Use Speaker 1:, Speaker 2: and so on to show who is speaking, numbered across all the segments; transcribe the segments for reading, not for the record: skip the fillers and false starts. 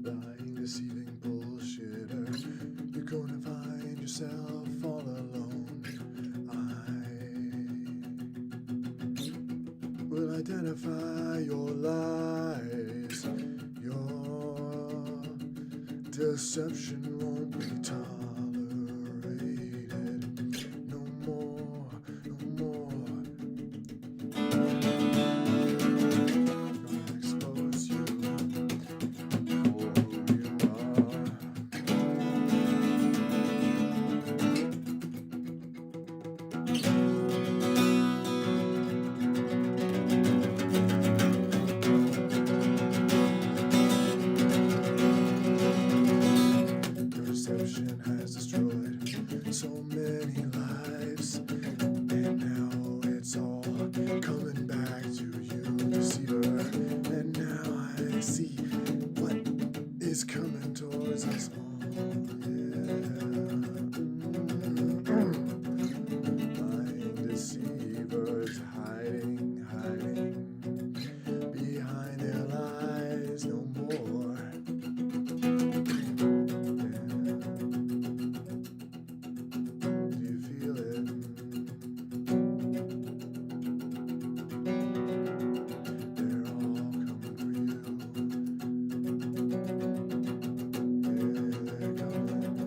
Speaker 1: Lying, deceiving bullshitter, you're gonna find yourself all alone. I will identify your lies. Your deception won't be tolerated. No more, no more. Gonna expose you for who you are. Your deception has destroyed so many lives, and now it's all coming back to you, deceiver. And now I see what is coming towards us all. Lying deceivers hiding behind their lies, no more. Do you feel it? They're all coming for you. They're coming.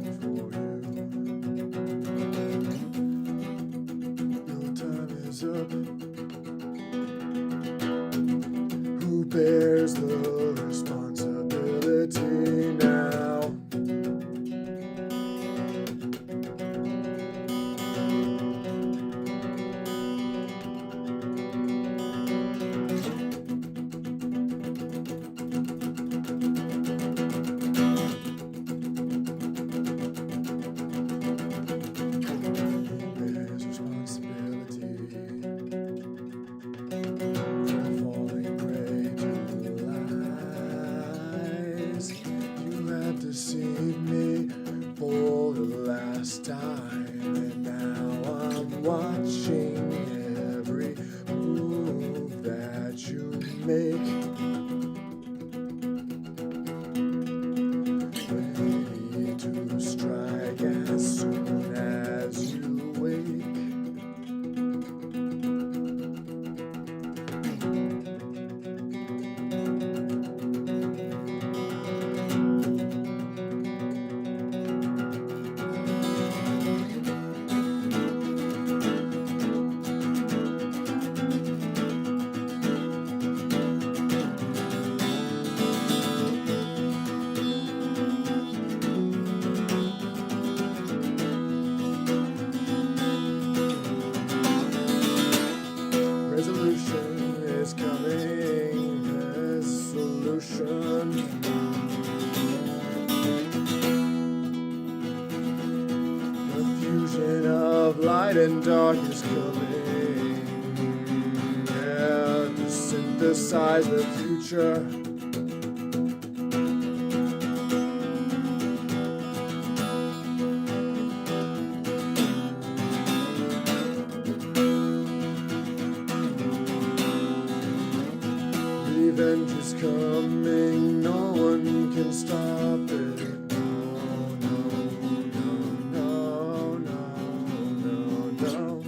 Speaker 1: deceived me for the last time, and now I'm watching every move that you make. Ready to strike as soon as you wake. Resolution is coming, resolution. The fusion of light and dark is coming, yeah, to synthesize the future. Revenge is coming, no one can stop it. No, no, no, no, no, no.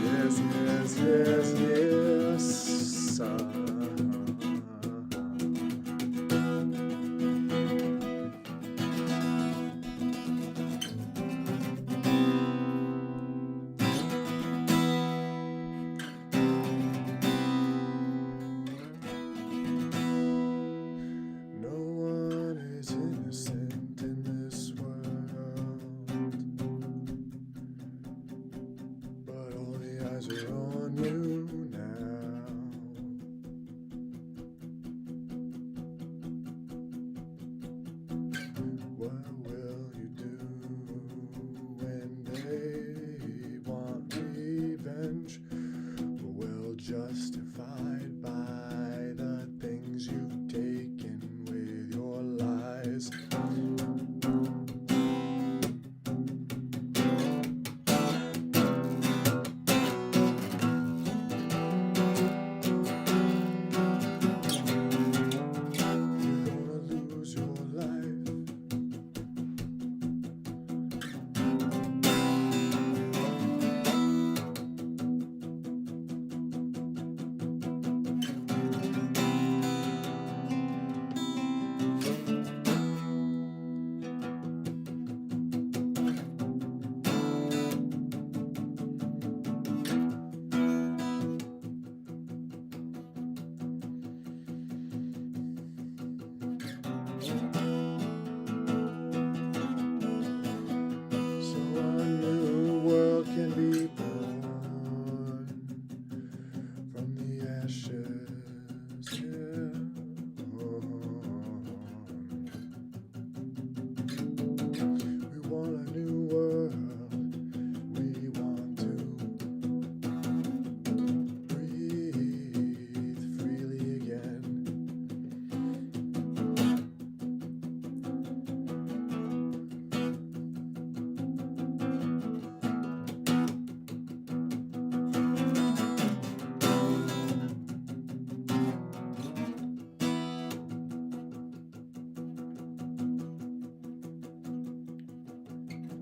Speaker 1: Yes, yes, yes, yes. No one is innocent in this world, but all the eyes are on you now. What will you do when they want revenge? Well, justified by the things you've taken with your lies. You're gonna lose your life. So a new world can be born from the ashes. Yeah. We want a new world. We want to breathe freely again.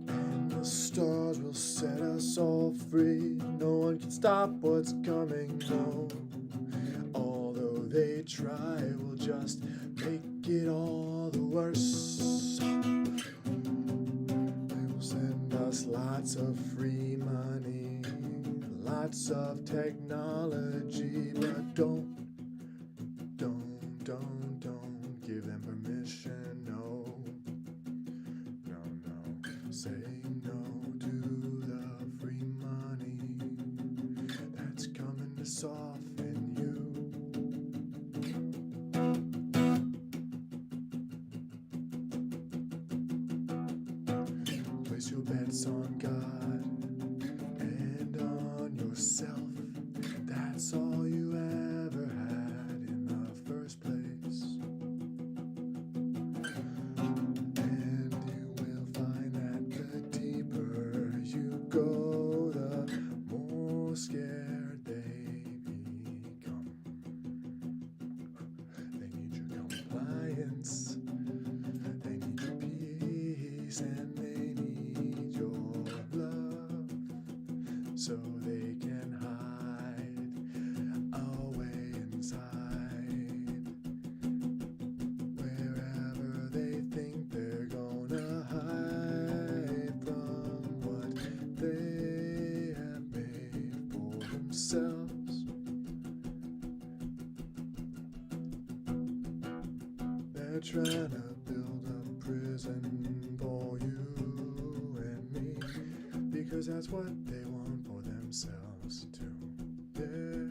Speaker 1: And the stars will set us all free. No one can stop what's coming, no. Although they try, will just make it all the worse. They will send us lots of free money, lots of technology, but don't give them permission, no. Say no to the free money that's coming to soften you. Place your bets on God. yourself. That's all you ever had in the first place. And you will find that the deeper you go, the more scared they become. They need your compliance, they need your peace, and they need your love, so they can hide away inside. Wherever they think they're gonna hide from what they have made for themselves. They're trying to build a prison for you and me, because that's what they want for themselves too. Yeah.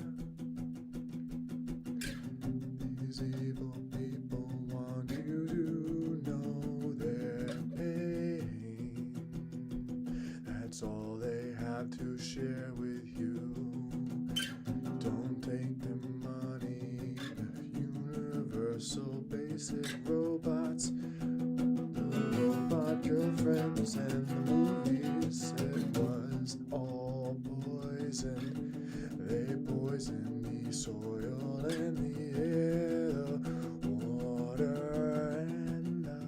Speaker 1: These evil people want you to know their pain. That's all they have to share with you. Don't take their money, the universal basic robots, the robot girlfriends, and the movies. It was all poison. They poisoned the soil and the air, the water and the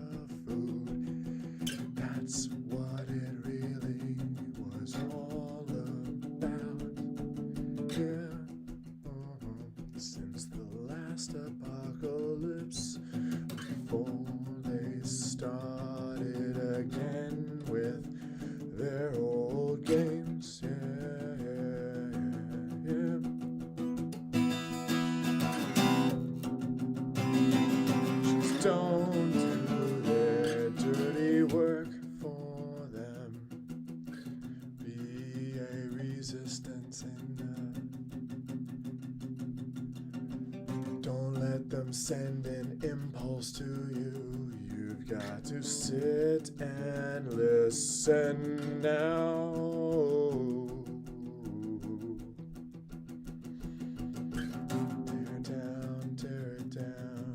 Speaker 1: food. That's what it really was all about. Yeah. Since the last apocalypse, before they started again with their old games. Yeah, yeah, yeah, yeah. Just don't do their dirty work for them. Be a resistance in Don't let them send an impulse to you. You've got to sit and listen now. Tear it down.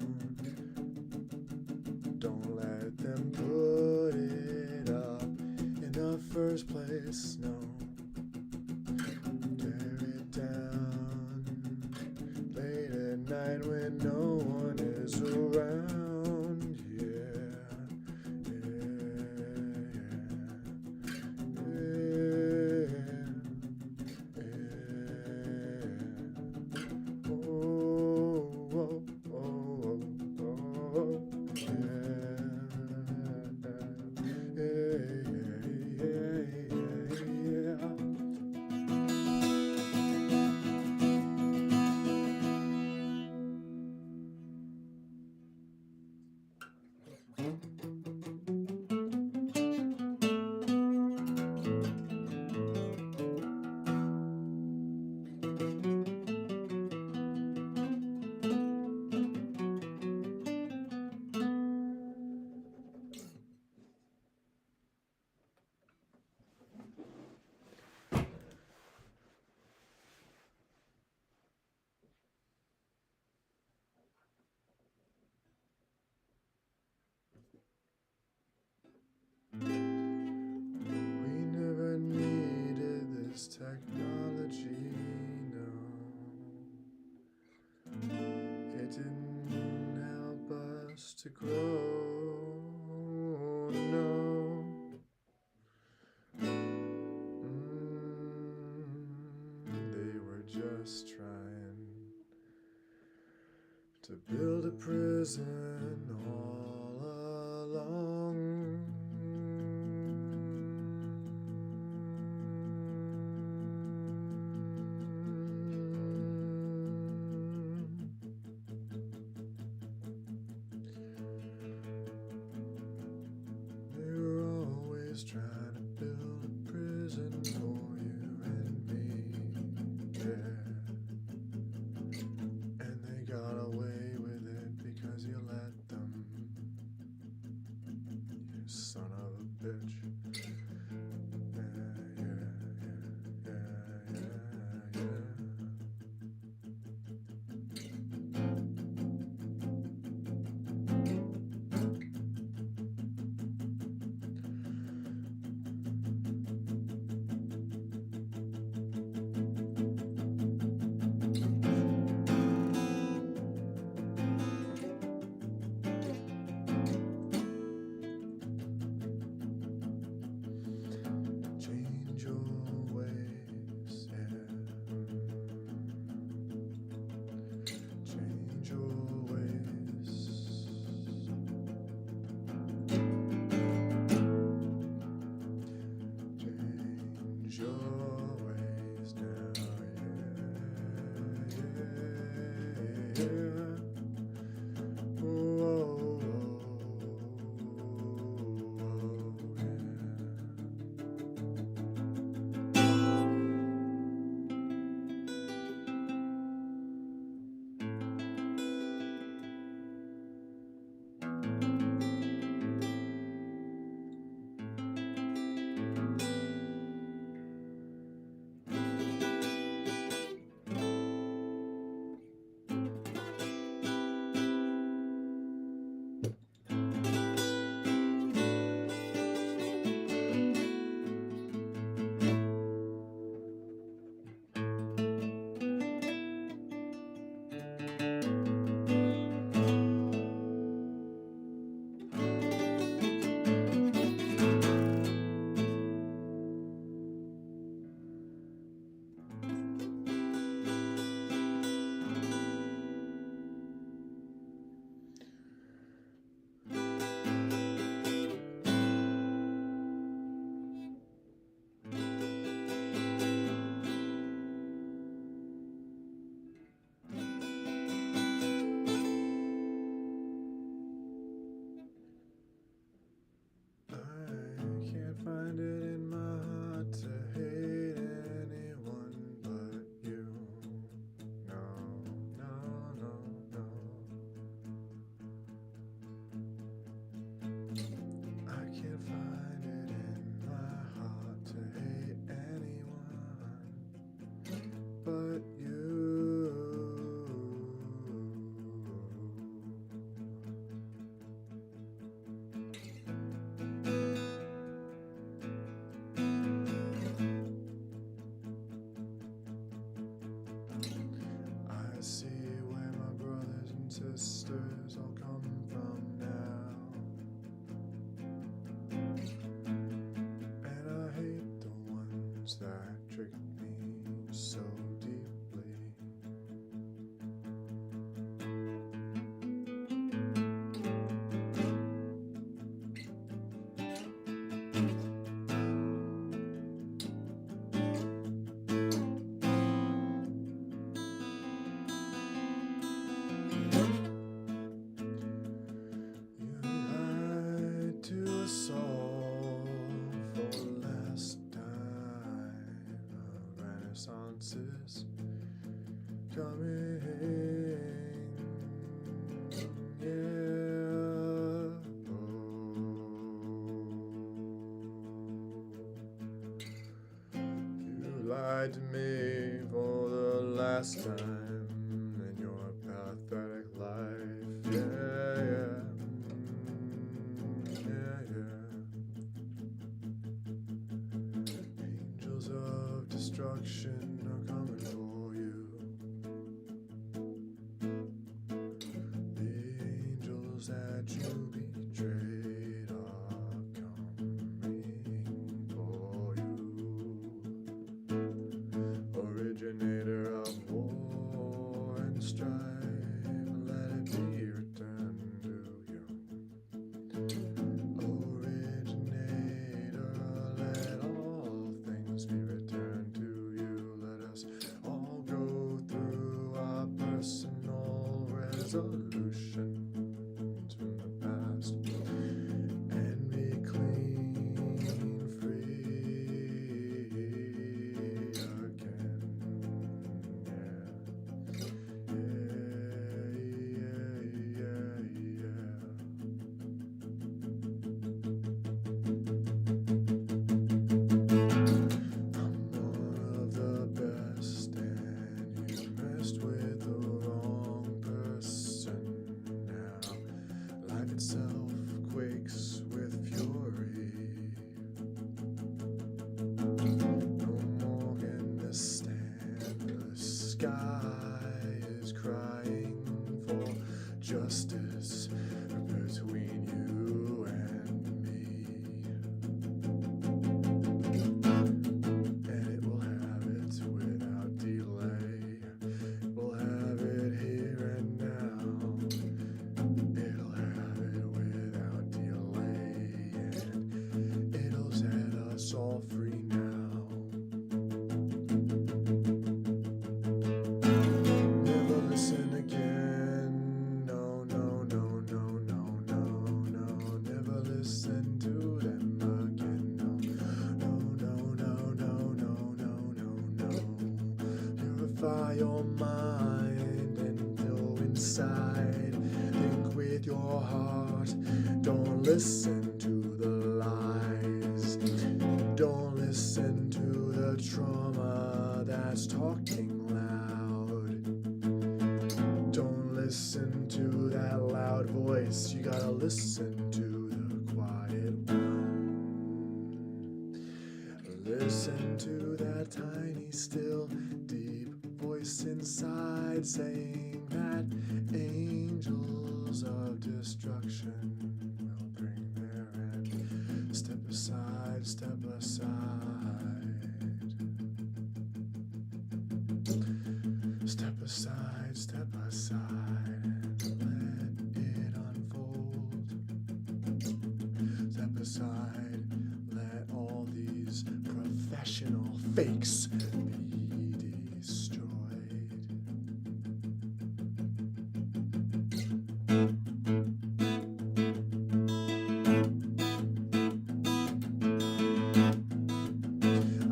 Speaker 1: Don't let them put it up in the first place, no. Tear it down late at night when no one is around. Yeah, yeah, yeah, yeah. Oh, oh, oh, oh, yeah, yeah, yeah. We never needed this technology, no. It didn't help us to grow, no. They were just trying to build a prison all along. They were always trying to build a prison for you and me, yeah. And they got away with it because you let them. your ways now, yeah, yeah. Whoa, I can't find it in my heart to hate anyone but you. No, no, no, no. I can't find it in my heart to hate anyone but you. I see where my brothers and sisters all come from now, and I hate the ones that tricked me so deeply. You lied to us all for the last time. A renaissance is coming, yeah. You lied to me for the last time in your pathetic life, yeah, yeah. Angels of destruction are coming for you. The angels that you betrayed are coming for you. Originator of war and strife, let it be returned to you. Originator, let all things be returned to you. Let us all go through our personal resolutions from the past and be clean, free again. I'm one of the best, and you messed with the wrong person now. your mind and go inside. Think with your heart. Don't listen to the lies. Don't listen to the trauma that's talking loud. Don't listen to that loud voice. You gotta listen to the quiet one. Listen to that tiny, still, deep voice inside saying that angels of destruction will bring their end. Step aside, step aside. Step aside, step aside, and let it unfold. Step aside, let all these professional fakes be destroyed.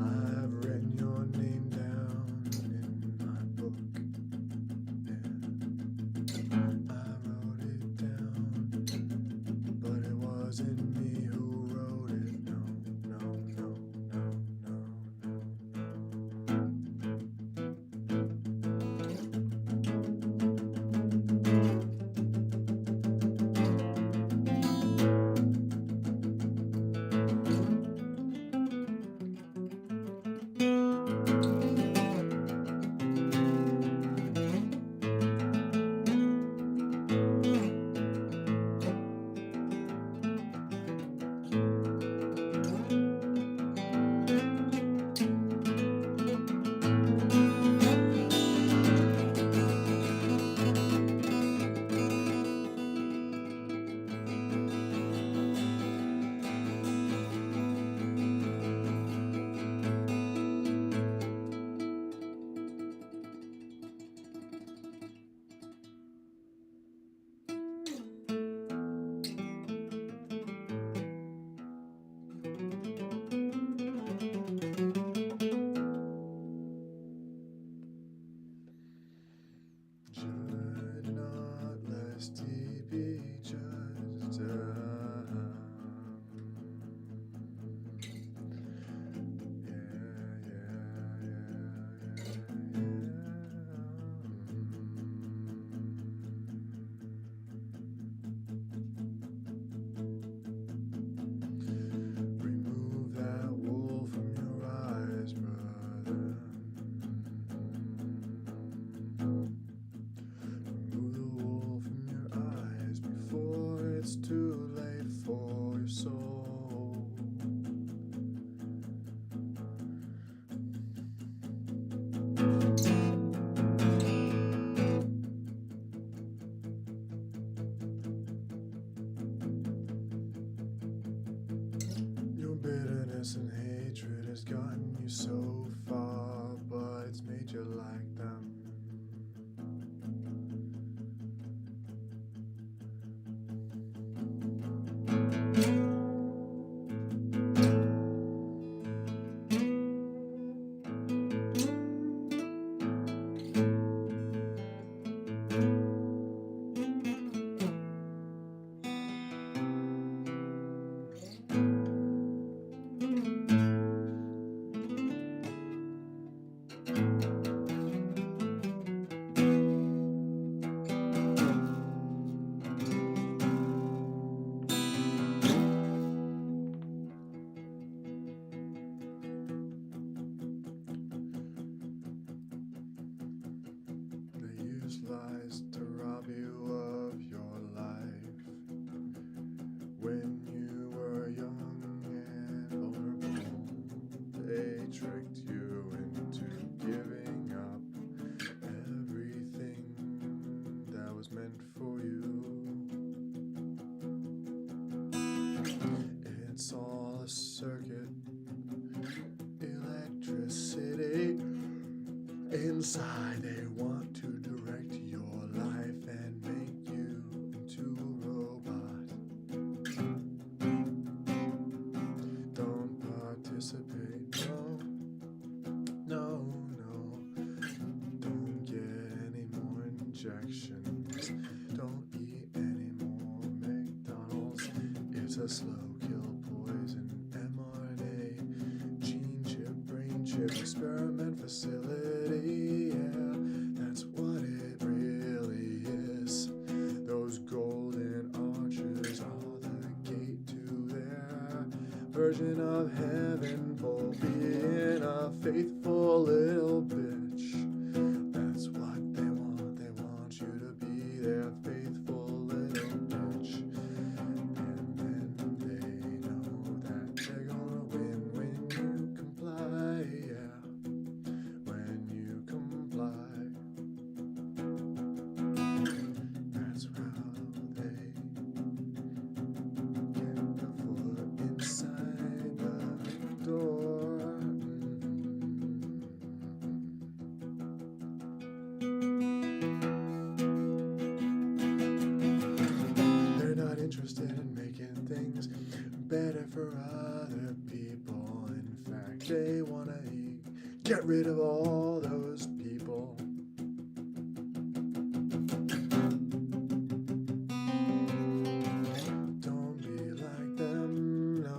Speaker 1: I've written your name down in my book. Yeah. I wrote it down, but it wasn't me who wrote it. No, no, no, no, no, no, judge not lest ye be judged. Remove that wool from your eyes, brother. Remove the wool from your eyes before it's too late for your soul. Your bitterness and hatred has gotten you so far, but it's made you like them. They use lies to rob you of your life. When you were young and vulnerable, they tricked you into giving up everything that was meant for you. It's all a circuit, electricity. Inside they want to direct your life and make you into a robot. Don't participate, no, no, no. Don't injections. Don't eat any more McDonald's. It's a slow kill poison. mRNA, gene chip, brain chip, experiment facility. Yeah, that's what it really is. Those golden arches are the gate to their version of heaven for being a faithful little bitch. That's what they want. They want you to be their faithful little bitch. And then they know that they're gonna win when you comply. Yeah, when you comply. That's how they get the foot inside the door. They're not interested in making things better for other people. In fact, they want to get rid of all those people. Don't be like them, no.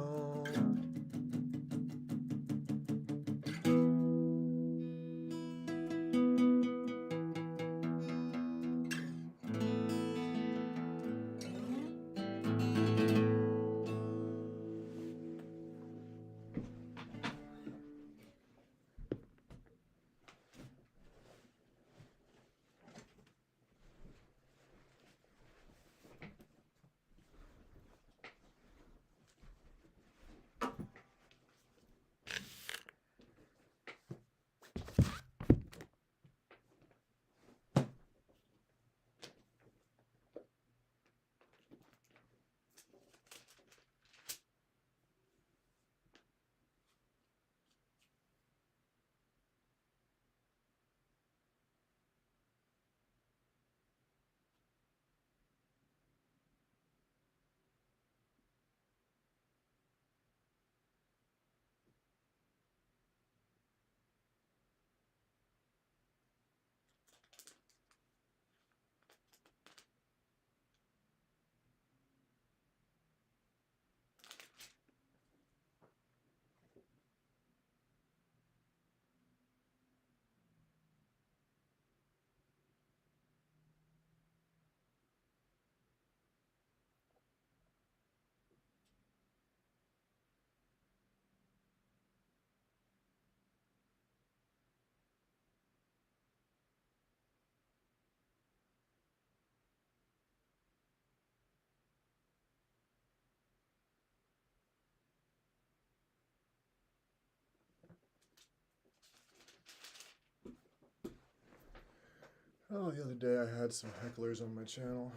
Speaker 1: Oh, the other day I had some hecklers on my channel.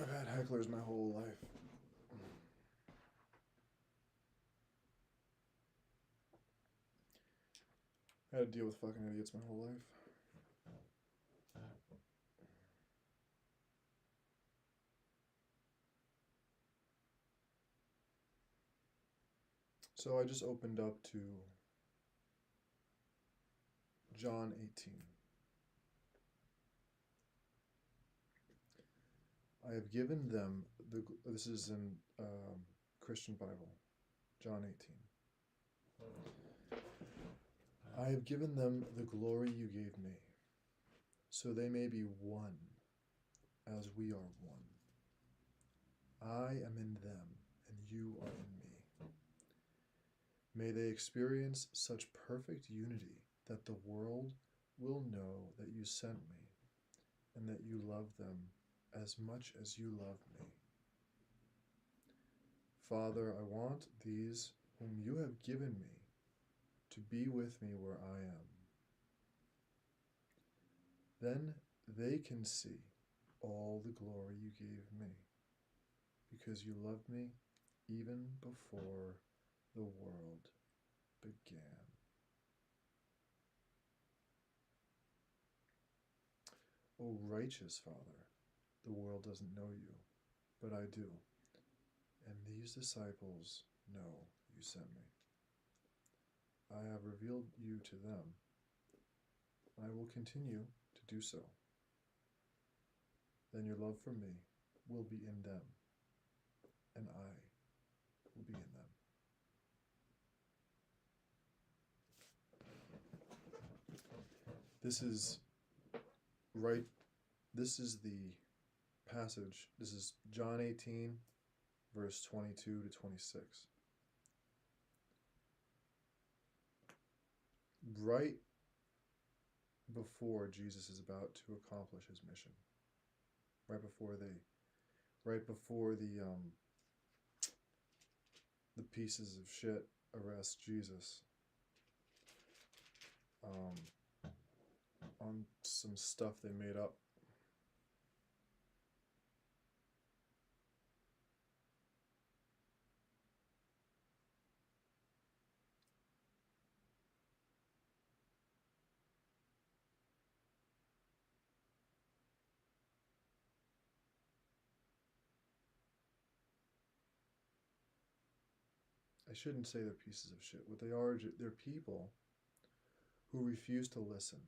Speaker 1: I've had hecklers my whole life. I had to deal with fucking idiots my whole life. So I just opened up to John 18. I have given them this is in Christian Bible, John 18. I have given them the glory you gave me, so they may be one, as we are one. I am in them, and you are in me. May they experience such perfect unity that the world will know that you sent me, and that you love them as much as you love me. Father, I want these whom you have given me to be with me where I am. Then they can see all the glory you gave me, because you loved me even before the world began. O righteous Father, the world doesn't know you, but I do, and these disciples know you sent me. I have revealed you to them. I will continue to do so, then your love for me will be in them, and I will be in them. This is right, this is the passage. This is John 18, verse 22 to 26. Right before Jesus is about to accomplish his mission, right before the pieces of shit arrest Jesus on some stuff they made up. I shouldn't say they're pieces of shit. What they are, they're people who refuse to listen.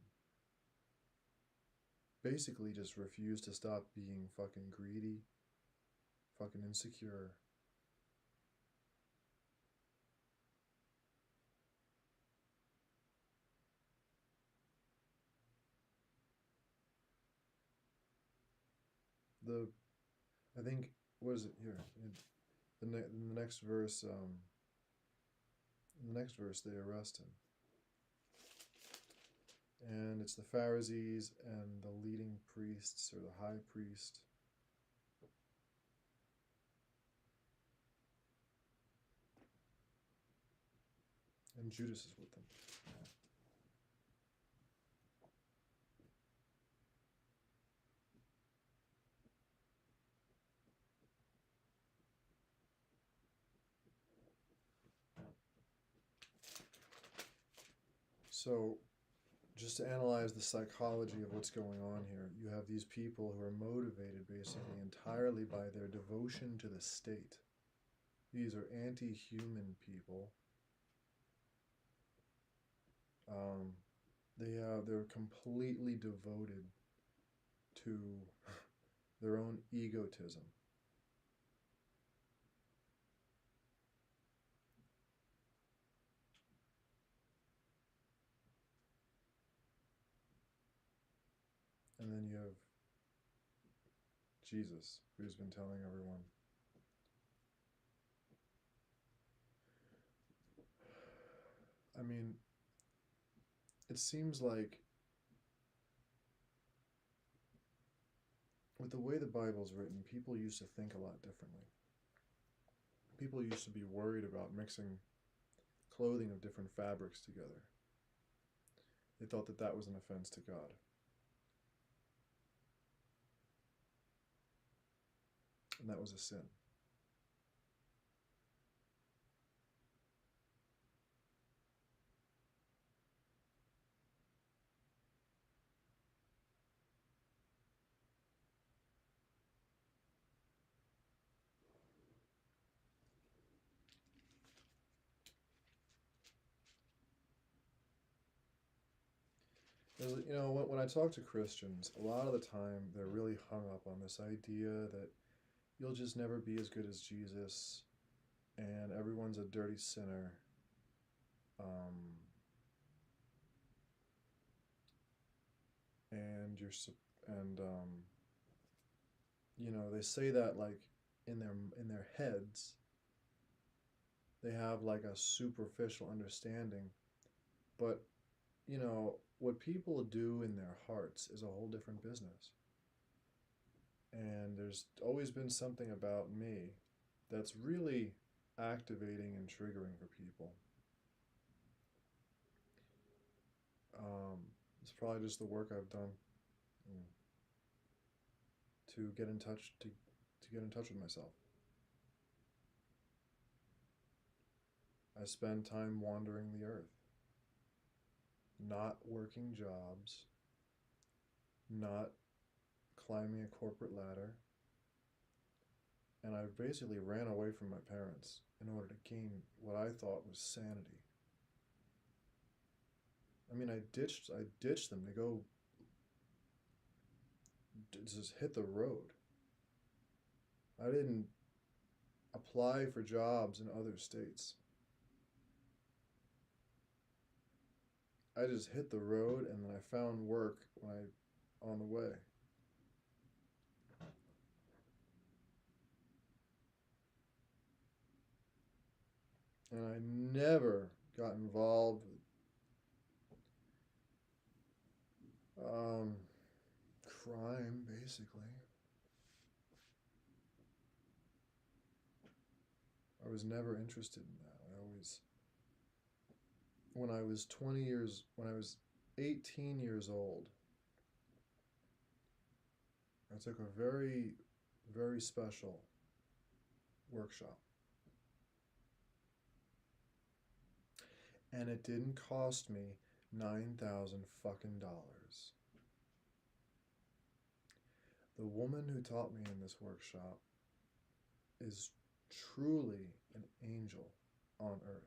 Speaker 1: Basically just refuse to stop being fucking greedy, fucking insecure. I think, what is it here? In the next verse, they arrest him. And it's the Pharisees and the leading priests, or the high priest. And Judas is with them. So, just to analyze the psychology of what's going on here, you have these people who are motivated basically entirely by their devotion to the state. These are anti-human people. They're completely devoted to their own egotism. And then you have Jesus, who's been telling everyone, I mean, it seems like with the way the Bible's written, people used to think a lot differently. People used to be worried about mixing clothing of different fabrics together. They thought that that was an offense to God. And that was a sin. You know, when I talk to Christians, a lot of the time they're really hung up on this idea that you'll just never be as good as Jesus, and everyone's a dirty sinner. And you know, they say that like in their heads, they have like a superficial understanding, but you know, what people do in their hearts is a whole different business. And there's always been something about me that's really activating and triggering for people. It's probably just the work I've done to get in touch with myself. I spend time wandering the earth, not working jobs, not climbing a corporate ladder, and I basically ran away from my parents in order to gain what I thought was sanity. I mean, I ditched them to go just hit the road. I didn't apply for jobs in other states. I just hit the road and then I found work on the way. And I never got involved with crime, basically. I was never interested in that. When I was 18 years old, I took a very, very special workshop. And it didn't cost me $9,000 fucking dollars. The woman who taught me in this workshop is truly an angel on earth.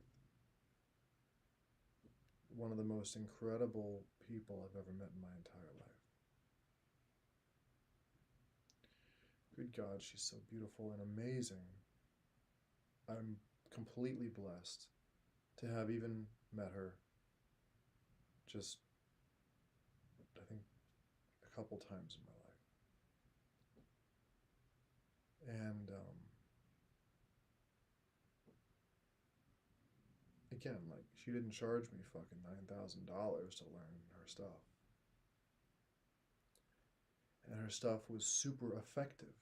Speaker 1: One of the most incredible people I've ever met in my entire life. Good God, she's so beautiful and amazing. I'm completely blessed to have even met her just, I think, a couple times in my life. And again, like, she didn't charge me fucking $9,000 to learn her stuff. And her stuff was super effective.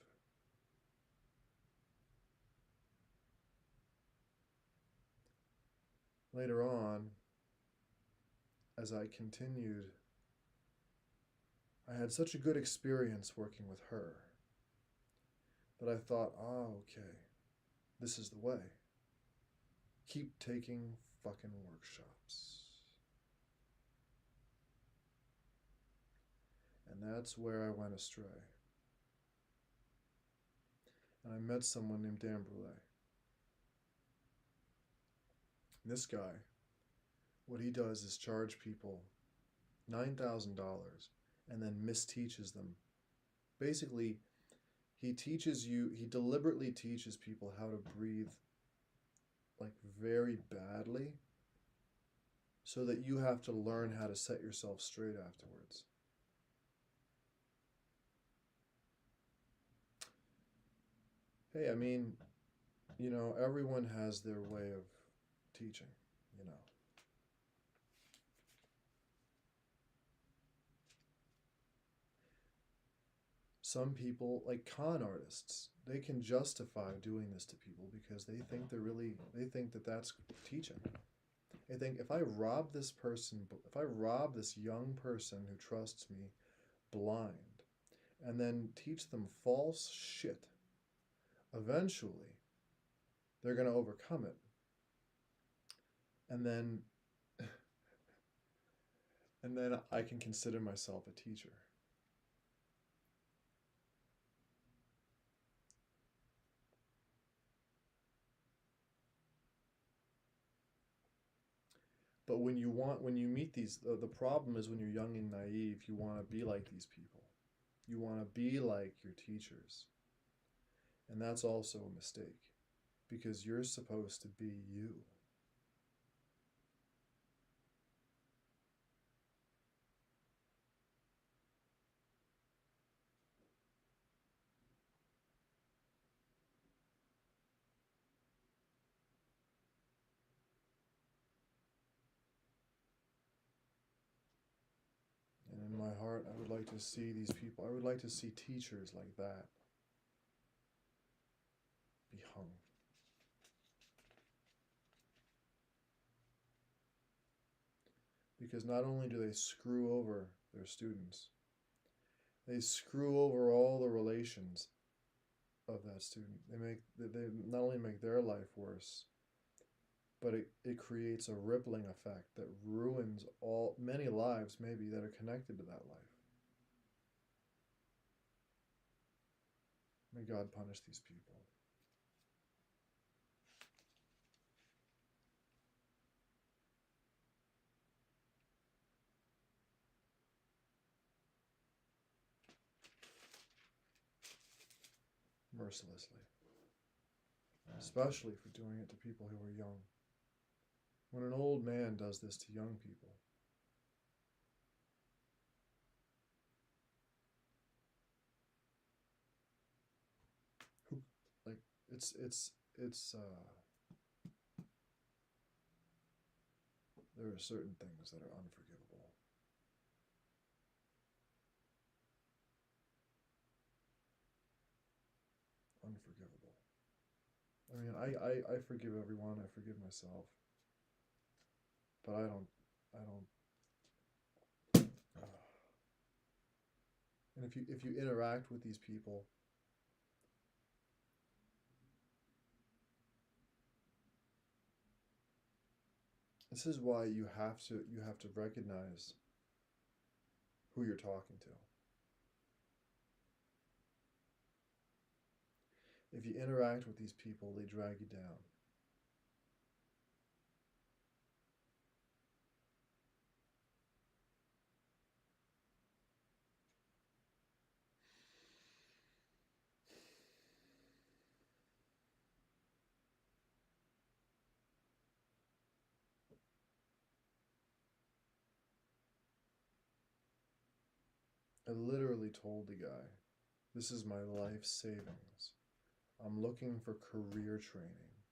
Speaker 1: Later on, as I continued, I had such a good experience working with her that I thought, okay, this is the way. Keep taking fucking workshops. And that's where I went astray. And I met someone named Dan Brule. This guy, what he does is charge people $9,000 and then misteaches them. Basically, he deliberately teaches people how to breathe like very badly so that you have to learn how to set yourself straight afterwards. Hey, I mean, everyone has their way of teaching, Some people, like con artists, they can justify doing this to people because they think that that's teaching. They think if I rob this young person who trusts me blind and then teach them false shit, eventually they're going to overcome it. And then I can consider myself a teacher. But when you meet these, the problem is when you're young and naive, you want to be like these people. You want to be like your teachers. And that's also a mistake because you're supposed to be you. And in my heart, I would like to see these people, I would like to see teachers like that be hung. Because not only do they screw over their students, they screw over all the relations of that student. They not only make their life worse, but it creates a rippling effect that ruins many lives maybe that are connected to that life. May God punish these people. mercilessly, especially for doing it to people who are young. When an old man does this to young people, who, like, it's there are certain things that are unforgivable. Unforgivable. I mean, I forgive everyone. I forgive myself, but I don't. And if you interact with these people, this is why you have to recognize who you're talking to. If you interact with these people, they drag you down. I literally told the guy, "This is my life savings. I'm looking for career training.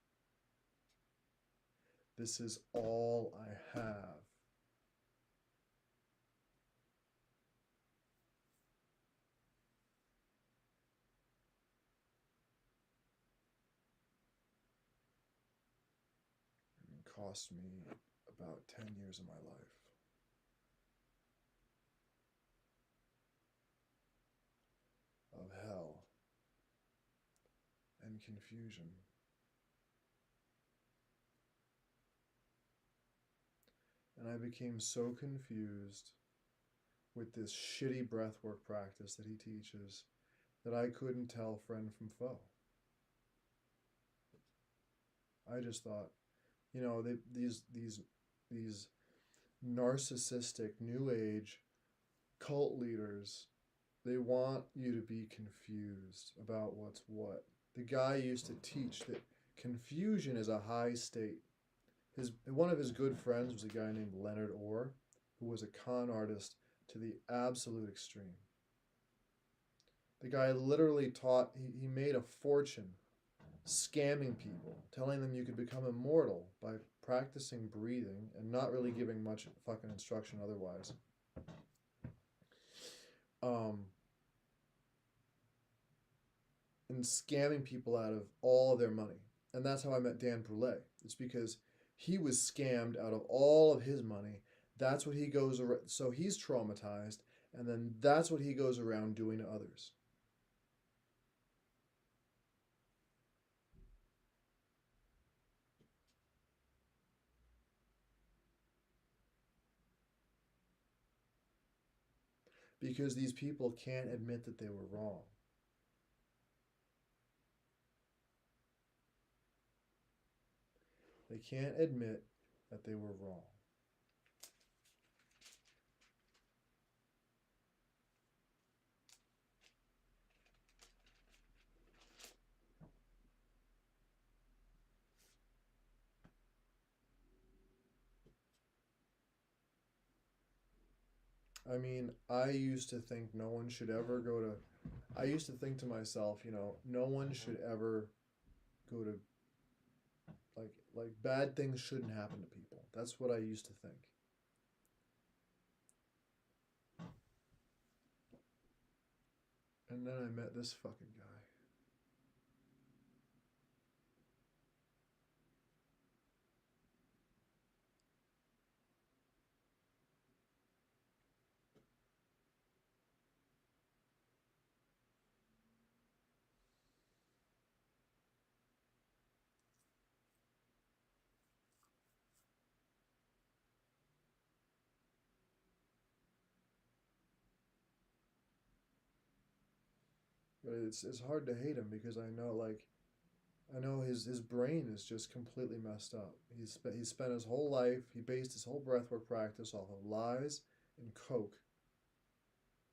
Speaker 1: This is all I have." And it cost me about 10 years of my life of hell and confusion. And I became so confused with this shitty breathwork practice that he teaches that I couldn't tell friend from foe. I just thought, these narcissistic new age cult leaders, they want you to be confused about what's what. The guy used to teach that confusion is a high state. One of his good friends was a guy named Leonard Orr, who was a con artist to the absolute extreme. The guy literally he made a fortune scamming people, telling them you could become immortal by practicing breathing and not really giving much fucking instruction otherwise. Um, and scamming people out of all of their money. And that's how I met Dan Brule. It's because he was scammed out of all of his money. That's what he goes around. So he's traumatized, and then that's what he goes around doing to others. Because these people can't admit that they were wrong. They can't admit that they were wrong. I mean, I used to think no one should ever go to. I used to think to myself, no one should ever go to. Like bad things shouldn't happen to people. That's what I used to think. And then I met this fucking guy. But it's hard to hate him because I know his brain is just completely messed up. He spent his whole life, he based his whole breathwork practice off of lies and coke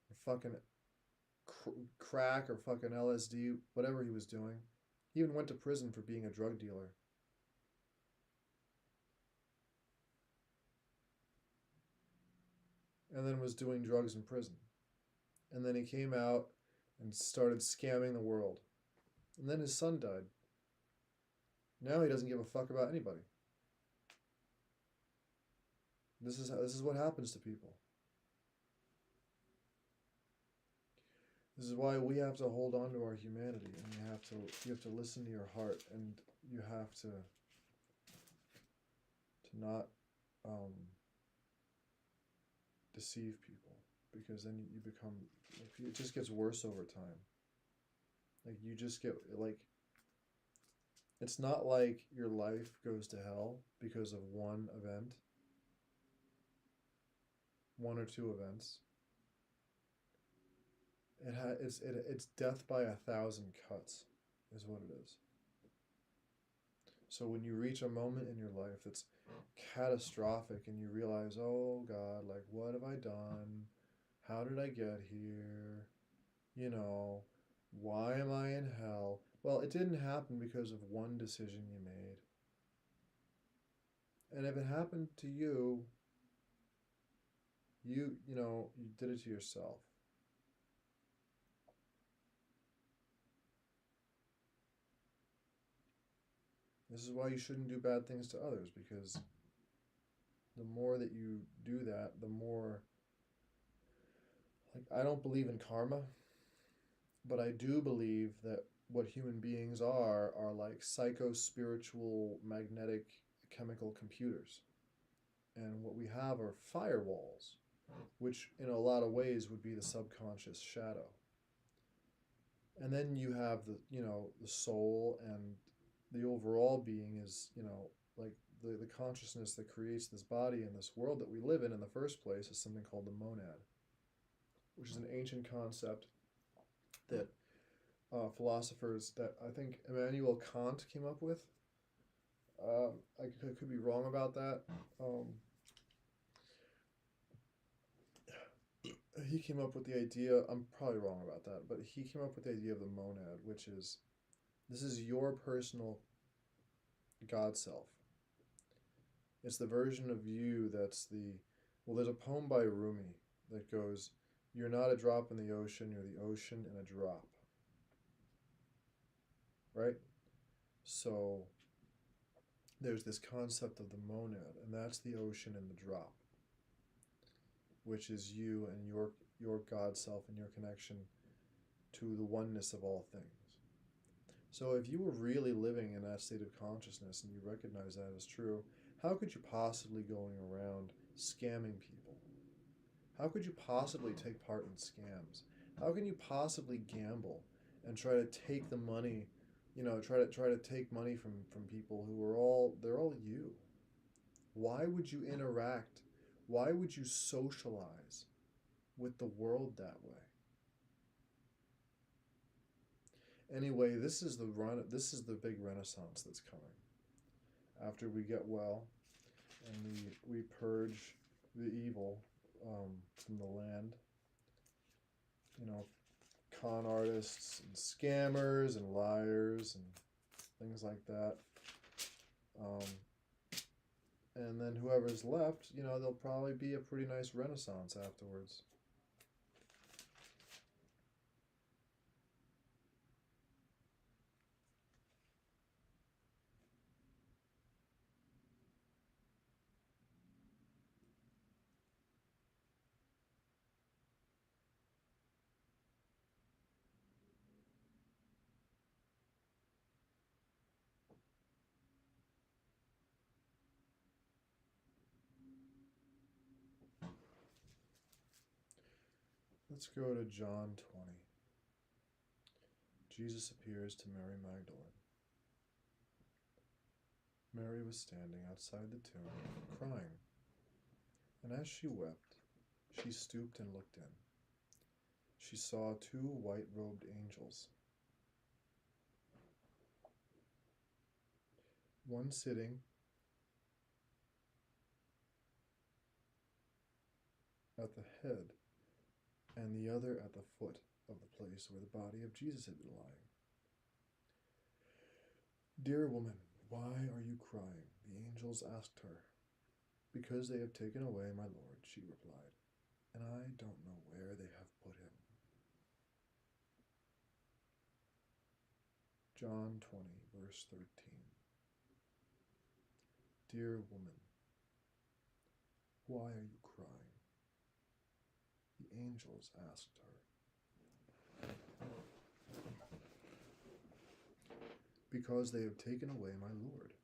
Speaker 1: and fucking
Speaker 2: crack or fucking LSD, whatever he was doing. He even went to prison for being a drug dealer. And then was doing drugs in prison. And then he came out and started scamming the world. And then his son died. Now he doesn't give a fuck about anybody. This is what happens to people. This is why we have to hold on to our humanity, and you have to listen to your heart, and you have to not deceive people, because then you become, it just gets worse over time. Like you just get like, it's not like your life goes to hell because of one event, one or two events. It's death by 1,000 cuts, is what it is. So when you reach a moment in your life that's catastrophic and you realize, oh God, like what have I done? How did I get here? You know, why am I in hell? Well, it didn't happen because of one decision you made. And if it happened to you, you did it to yourself. This is why you shouldn't do bad things to others, because the more that you do that, the more, like, I don't believe in karma, but I do believe that what human beings are like psycho spiritual magnetic chemical computers. And what we have are firewalls, which in a lot of ways would be the subconscious shadow. And then you have the soul, and the overall being is, like the consciousness that creates this body and this world that we live in the first place is something called the monad, which is an ancient concept that philosophers that I think Immanuel Kant came up with. I could be wrong about that. He came up with the idea, I'm probably wrong about that, but he came up with the idea of the monad, which is, this is your personal God self. It's the version of you that's well, there's a poem by Rumi that goes, "You're not a drop in the ocean, you're the ocean in a drop." Right? So there's this concept of the monad, and that's the ocean in the drop, which is you and your God self and your connection to the oneness of all things. So if you were really living in that state of consciousness and you recognize that as true, how could you possibly going around scamming people? How could you possibly take part in scams? How can you possibly gamble and try to take the money, try to take money from people who are they're all you? Why would you interact? Why would you socialize with the world that way? Anyway, this is the big renaissance that's coming. After we get well and we purge the evil from the land, you know, con artists and scammers and liars and things like that. Um, and then whoever's left, there'll probably be a pretty nice renaissance afterwards. Let's go to John 20. Jesus appears to Mary Magdalene. Mary was standing outside the tomb, crying, and as she wept, she stooped and looked in. She saw two white-robed angels, one sitting at the head and the other at the foot of the place where the body of Jesus had been lying. "Dear woman, why are you crying?" the angels asked her. "Because they have taken away my Lord," she replied, "and I don't know where they have put him." John 20, verse 13. "Dear woman, why are you crying?" the angels asked her. "Because they have taken away my Lord."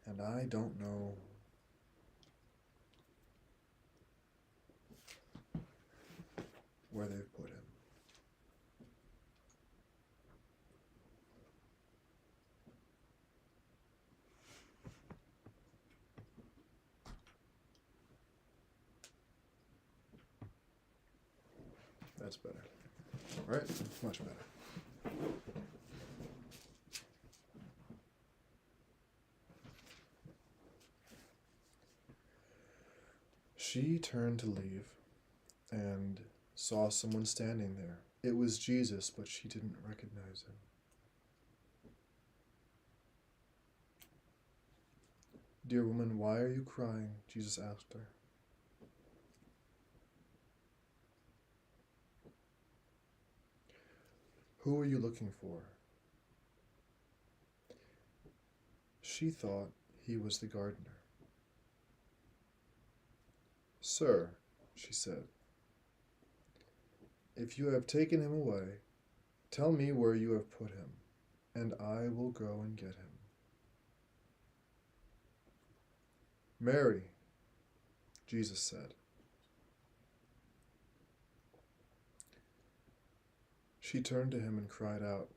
Speaker 2: And I don't know where they've put him. That's better. Right? Much better. She turned to leave and saw someone standing there. It was Jesus, but she didn't recognize him. "Dear woman, why are you crying?" Jesus asked her. "Who are you looking for?" She thought he was the gardener. "Sir," she said, "if you have taken him away, tell me where you have put him, and I will go and get him." "Mary," Jesus said. She turned to him and cried out,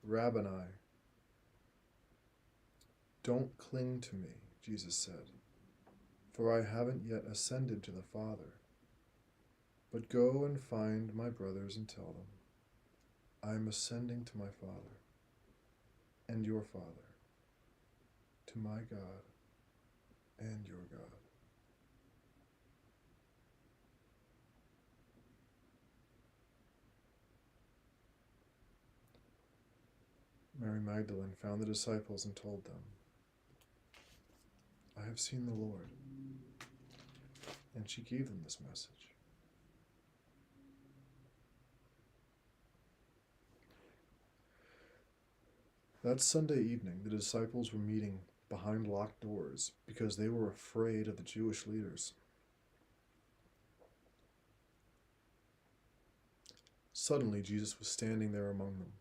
Speaker 2: "Rabboni." "Don't cling to me," Jesus said, "for I haven't yet ascended to the Father. But go and find my brothers and tell them, I am ascending to my Father and your Father, to my God and your God." Mary Magdalene found the disciples and told them, "I have seen the Lord." And she gave them this message. That Sunday evening, the disciples were meeting behind locked doors because they were afraid of the Jewish leaders. Suddenly, Jesus was standing there among them.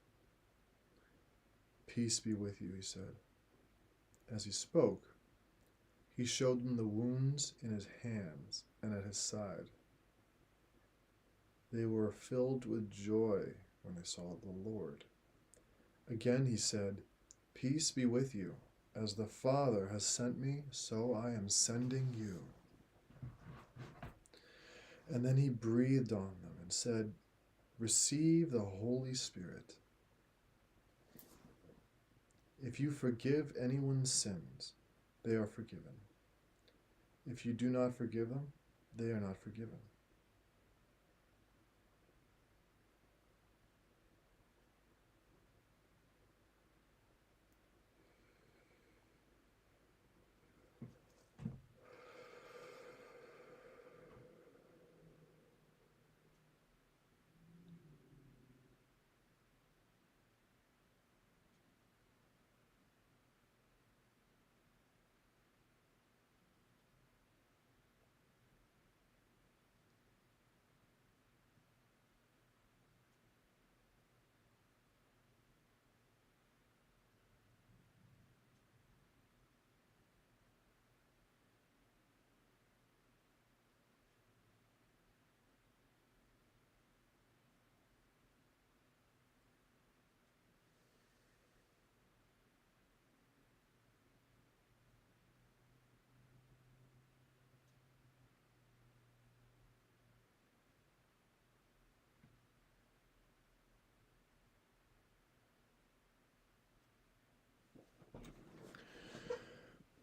Speaker 2: "Peace be with you," he said. As he spoke, he showed them the wounds in his hands and at his side. They were filled with joy when they saw the Lord. Again he said, "Peace be with you. As the Father has sent me, so I am sending you." And then he breathed on them and said, "Receive the Holy Spirit. If you forgive anyone's sins, they are forgiven. If you do not forgive them, they are not forgiven."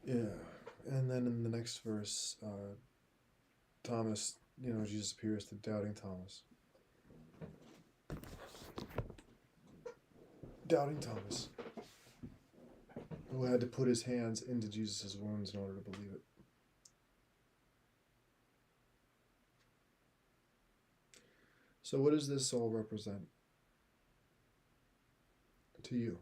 Speaker 2: Yeah. And then in the next verse, Thomas, Jesus appears to doubting Thomas. Doubting Thomas, who had to put his hands into Jesus' wounds in order to believe it. So, what does this all represent to you?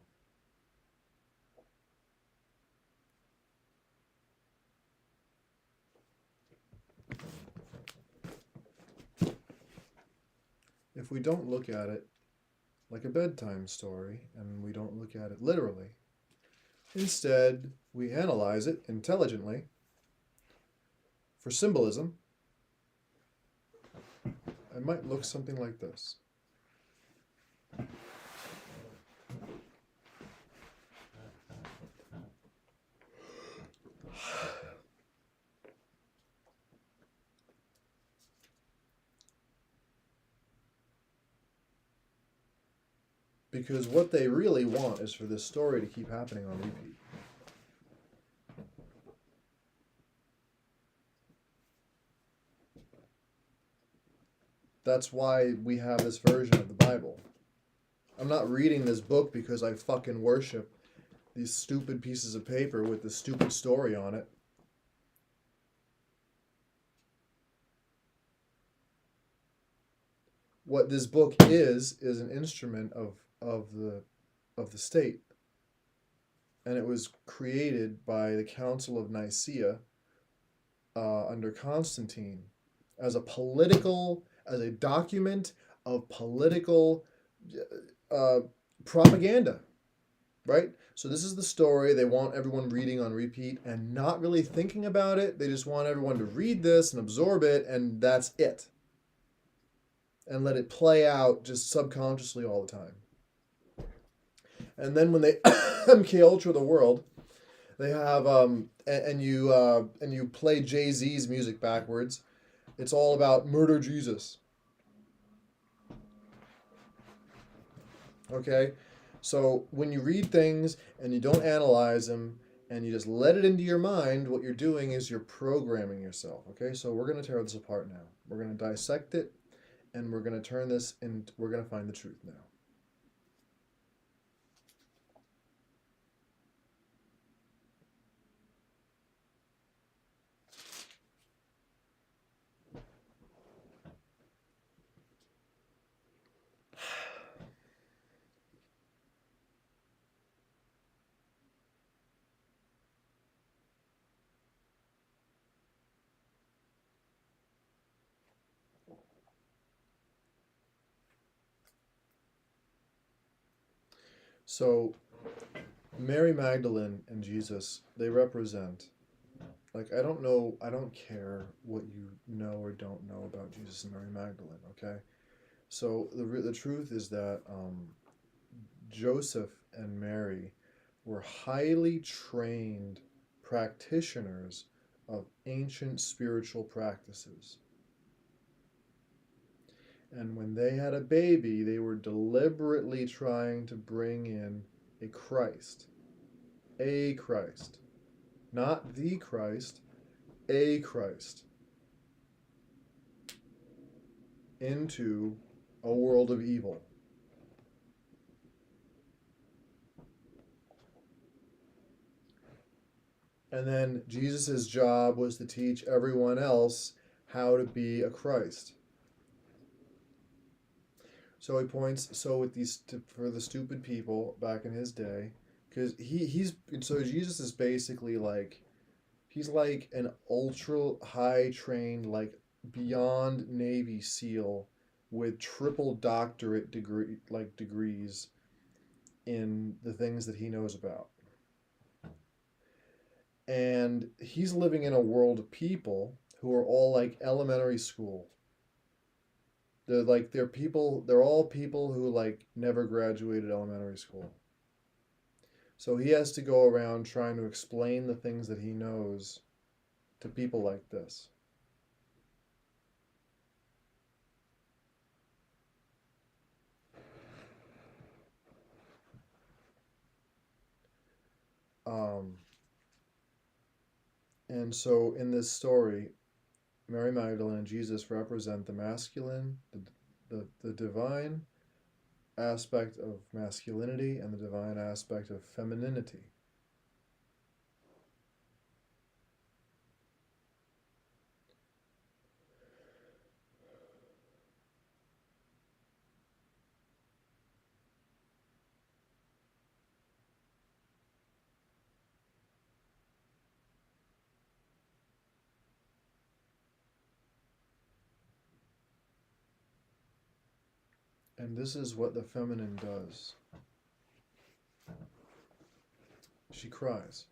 Speaker 2: If we don't look at it like a bedtime story and we don't look at it literally, instead, we analyze it intelligently for symbolism, it might look something like this. Because what they really want is for this story to keep happening on repeat. That's why we have this version of the Bible. I'm not reading this book because I fucking worship these stupid pieces of paper with this stupid story on it. What this book is an instrument of the state. And it was created by the Council of Nicaea under Constantine as a document of political propaganda, right? So this is the story they want everyone reading on repeat and not really thinking about it. They just want everyone to read this and absorb it, and that's it. And let it play out just subconsciously all the time. And then when they MK Ultra the world, they have and you play Jay-Z's music backwards. It's all about murder Jesus. Okay? So when you read things and you don't analyze them and you just let it into your mind, what you're doing is you're programming yourself. Okay? So we're going to tear this apart now. We're going to dissect it and we're going to turn this and we're going to find the truth now. So Mary Magdalene and Jesus, they represent, like, I don't care what you know or don't know about Jesus and Mary Magdalene, okay? So the truth is that Joseph and Mary were highly trained practitioners of ancient spiritual practices. And when they had a baby, they were deliberately trying to bring in a Christ. A Christ. Not the Christ, a Christ. Into a world of evil. And then Jesus' job was to teach everyone else how to be a Christ. So he points, for the stupid people back in his day, because Jesus is basically like, he's like an ultra high trained, like beyond Navy SEAL with triple doctorate degrees in the things that he knows about. And he's living in a world of people who are all like elementary school. They're all people who like never graduated elementary school. So he has to go around trying to explain the things that he knows to people like this. Um, And so in this story, Mary Magdalene and Jesus represent the masculine, the divine aspect of masculinity and the divine aspect of femininity. And this is what the feminine does. She cries.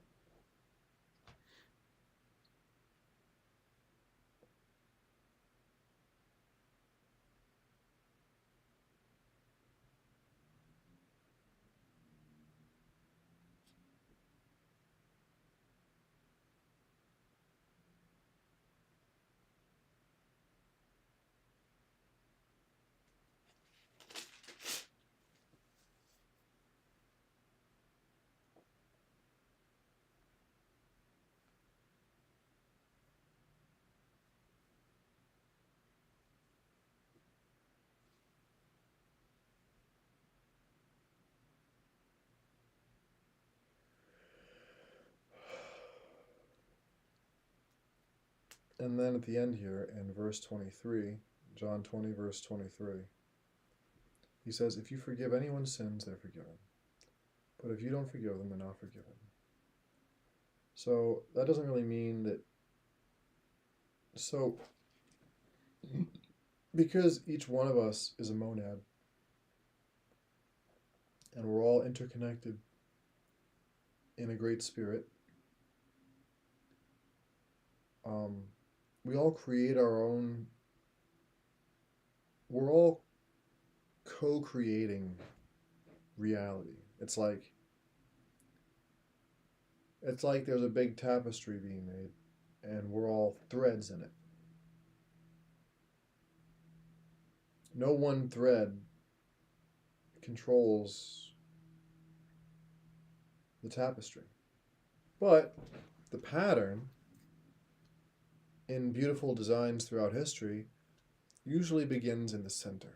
Speaker 2: And then at the end here, in verse 23, John 20, verse 23, he says, if you forgive anyone's sins, they're forgiven. But if you don't forgive them, they're not forgiven. So that doesn't really mean that. So, because each one of us is a monad, and we're all interconnected in a great spirit, we all create our own. We're all co-creating reality. It's like there's a big tapestry being made, and we're all threads in it. No one thread controls the tapestry. But the pattern in beautiful designs throughout history usually begins in the center.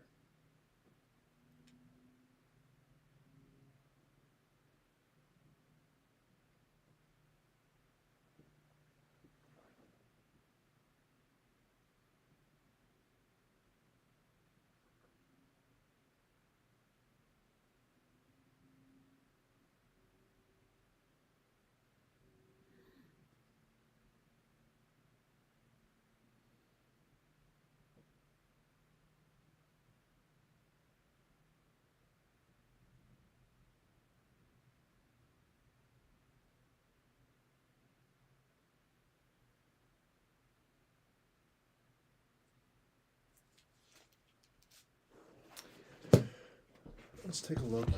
Speaker 2: Let's take a look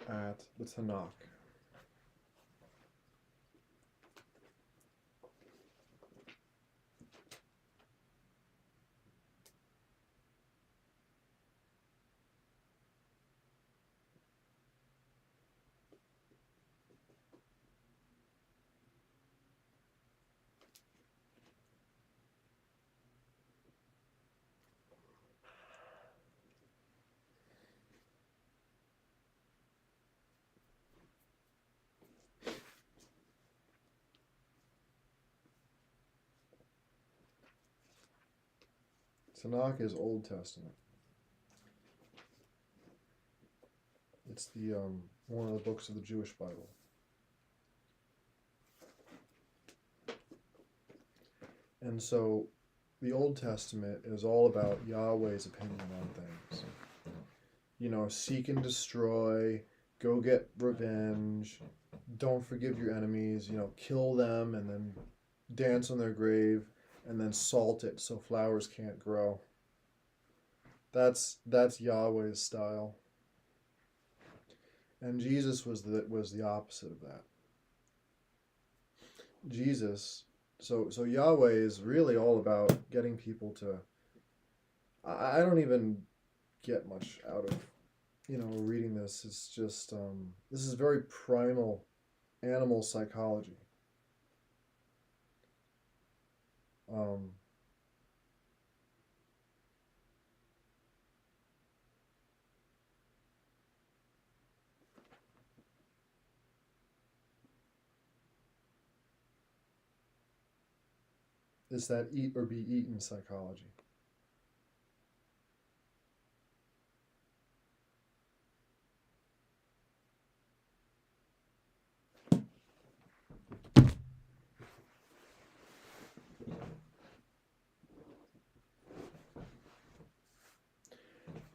Speaker 2: at the Tanakh. Tanakh is Old Testament. It's the one of the books of the Jewish Bible. And so the Old Testament is all about Yahweh's opinion on things. You know, seek and destroy, go get revenge, don't forgive your enemies, you know, kill them and then dance on their grave and then salt it so flowers can't grow. That's Yahweh's style. And Jesus was the opposite of that. Jesus, so Yahweh is really all about getting people to. I don't even get much out of, reading this. It's just this is very primal, animal psychology. Um, it's that eat or be eaten psychology.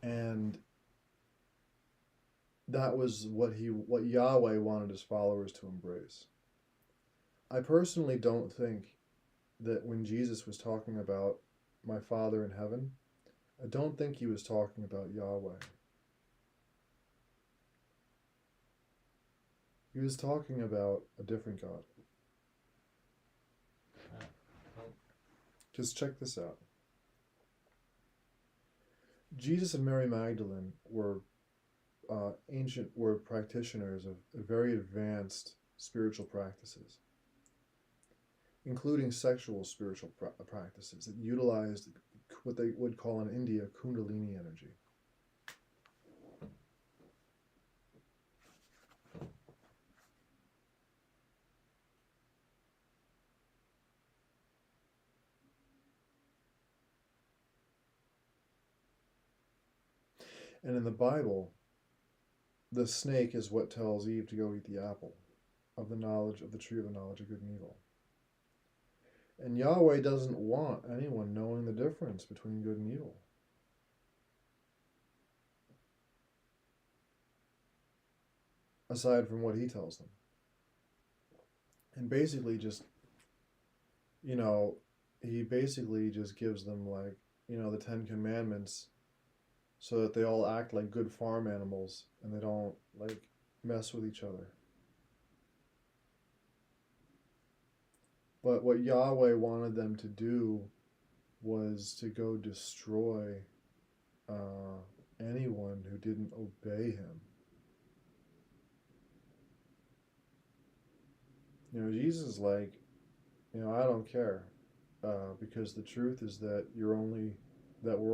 Speaker 2: And that was what Yahweh wanted his followers to embrace. I personally don't think that when Jesus was talking about my Father in heaven, I don't think he was talking about Yahweh. He was talking about a different God. Just check this out. Jesus and Mary Magdalene were were practitioners of very advanced spiritual practices, including sexual spiritual practices that utilized what they would call in India Kundalini energy. And in the Bible, the snake is what tells Eve to go eat the apple of the knowledge of the tree of the knowledge of good and evil. And Yahweh doesn't want anyone knowing the difference between good and evil. Aside from what he tells them. And basically just, he basically just gives them the 10 Commandments so that they all act like good farm animals and they don't mess with each other. But what Yahweh wanted them to do was to go destroy anyone who didn't obey him. Jesus is like, I don't care, because the truth is that we're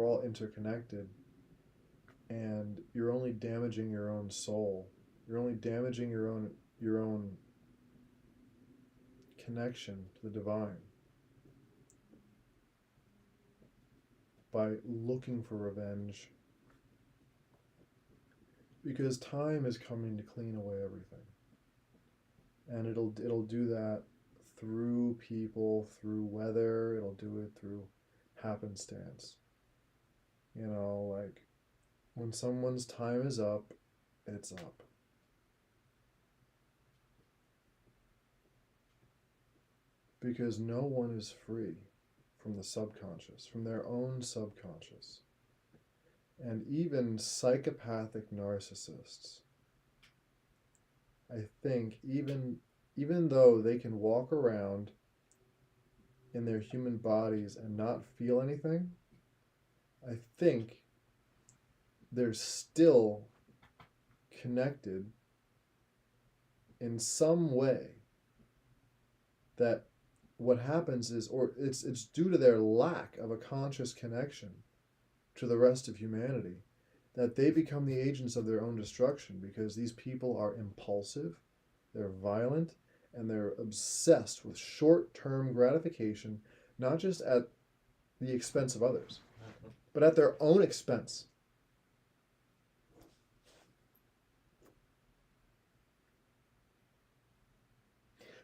Speaker 2: all interconnected, and you're only damaging your own soul. You're only damaging your own connection to the divine by looking for revenge, because time is coming to clean away everything, and it'll do that through people, through weather. It'll do it through happenstance. When someone's time is up, it's up. Because no one is free from the subconscious, from their own subconscious. And even psychopathic narcissists, I think, even though they can walk around in their human bodies and not feel anything, I think they're still connected in some way. That what happens is, or it's due to their lack of a conscious connection to the rest of humanity, that they become the agents of their own destruction, because these people are impulsive, they're violent, and they're obsessed with short-term gratification, not just at the expense of others, but at their own expense.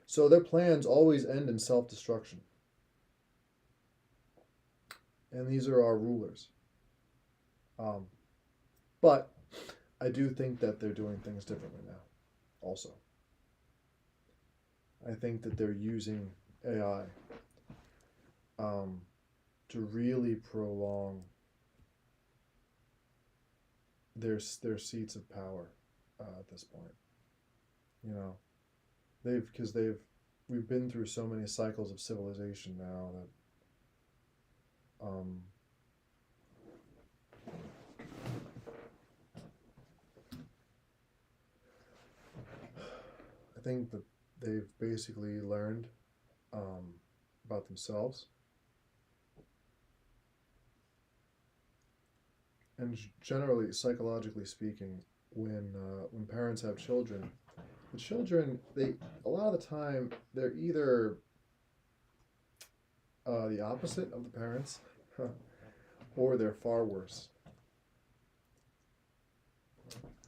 Speaker 2: So their plans always end in self-destruction. And these are our rulers. But I do think that they're doing things differently now, also. I think that they're using AI to really prolong their seats of power at this point. We've been through so many cycles of civilization now that I think that they've basically learned about themselves, and generally, psychologically speaking, when parents have children, the children, they a lot of the time they're either the opposite of the parents, or they're far worse.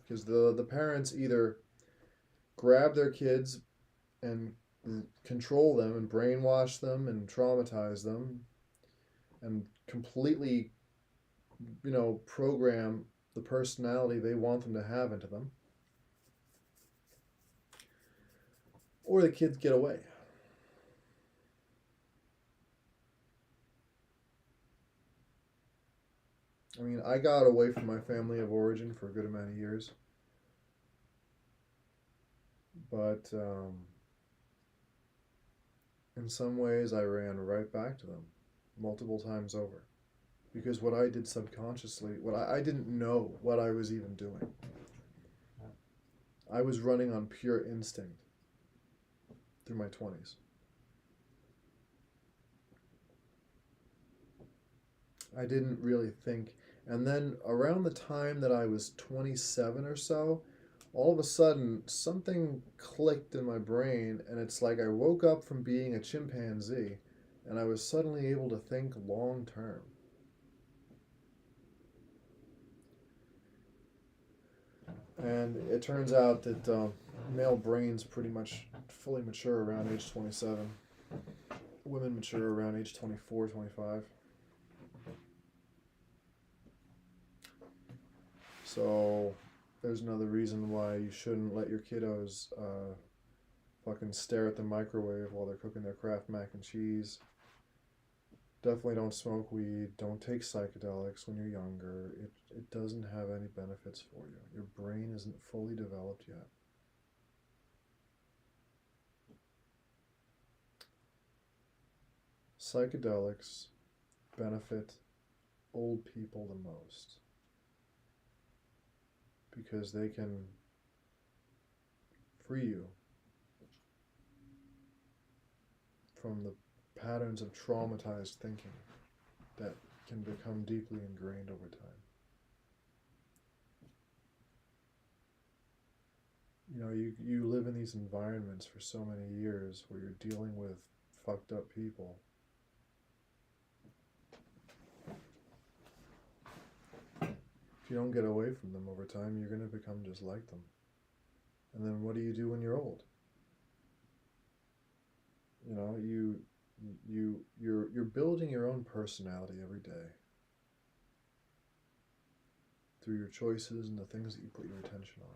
Speaker 2: Because the parents either grab their kids and control them and brainwash them and traumatize them and completely, program the personality they want them to have into them, or the kids get away. I mean, I got away from my family of origin for a good amount of years, but in some ways I ran right back to them multiple times over. Because what I did subconsciously, I didn't know what I was even doing. I was running on pure instinct through my 20s. I didn't really think. And then around the time that I was 27 or so, all of a sudden something clicked in my brain, and it's like I woke up from being a chimpanzee and I was suddenly able to think long term. And it turns out that male brains pretty much fully mature around age 27. Women mature around age 24, 25. So there's another reason why you shouldn't let your kiddos fucking stare at the microwave while they're cooking their Kraft mac and cheese. Definitely don't smoke weed. Don't take psychedelics when you're younger. It doesn't have any benefits for you. Your brain isn't fully developed yet. Psychedelics benefit old people the most because they can free you from the patterns of traumatized thinking that can become deeply ingrained over time. You live in these environments for so many years where you're dealing with fucked up people. If you don't get away from them over time, you're going to become just like them. And then what do you do when you're old? You're building your own personality every day through your choices and the things that you put your attention on.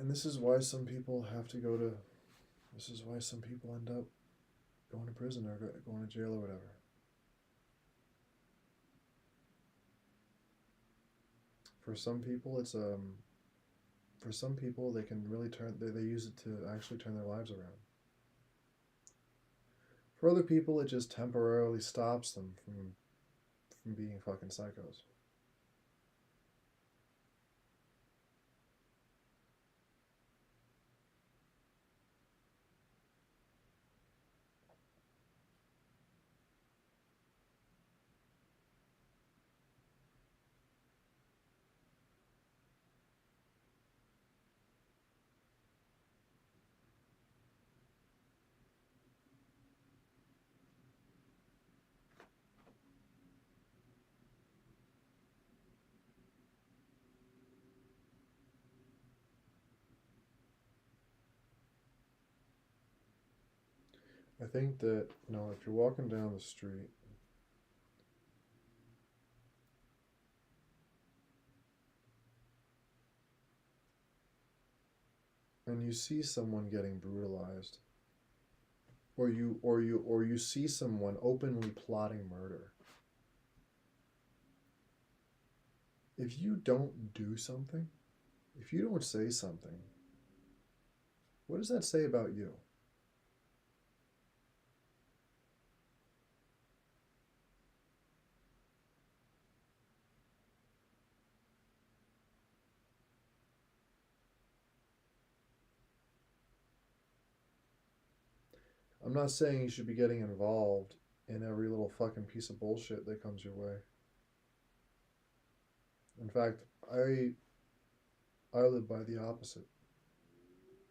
Speaker 2: And this is why some people end up going to prison or going to jail or whatever. For some people, they can really they use it to actually turn their lives around. For other people, it just temporarily stops them from being fucking psychos. I think that, if you're walking down the street and you see someone getting brutalized, or you see someone openly plotting murder, if you don't do something, if you don't say something, what does that say about you? I'm not saying you should be getting involved in every little fucking piece of bullshit that comes your way. In fact, I live by the opposite.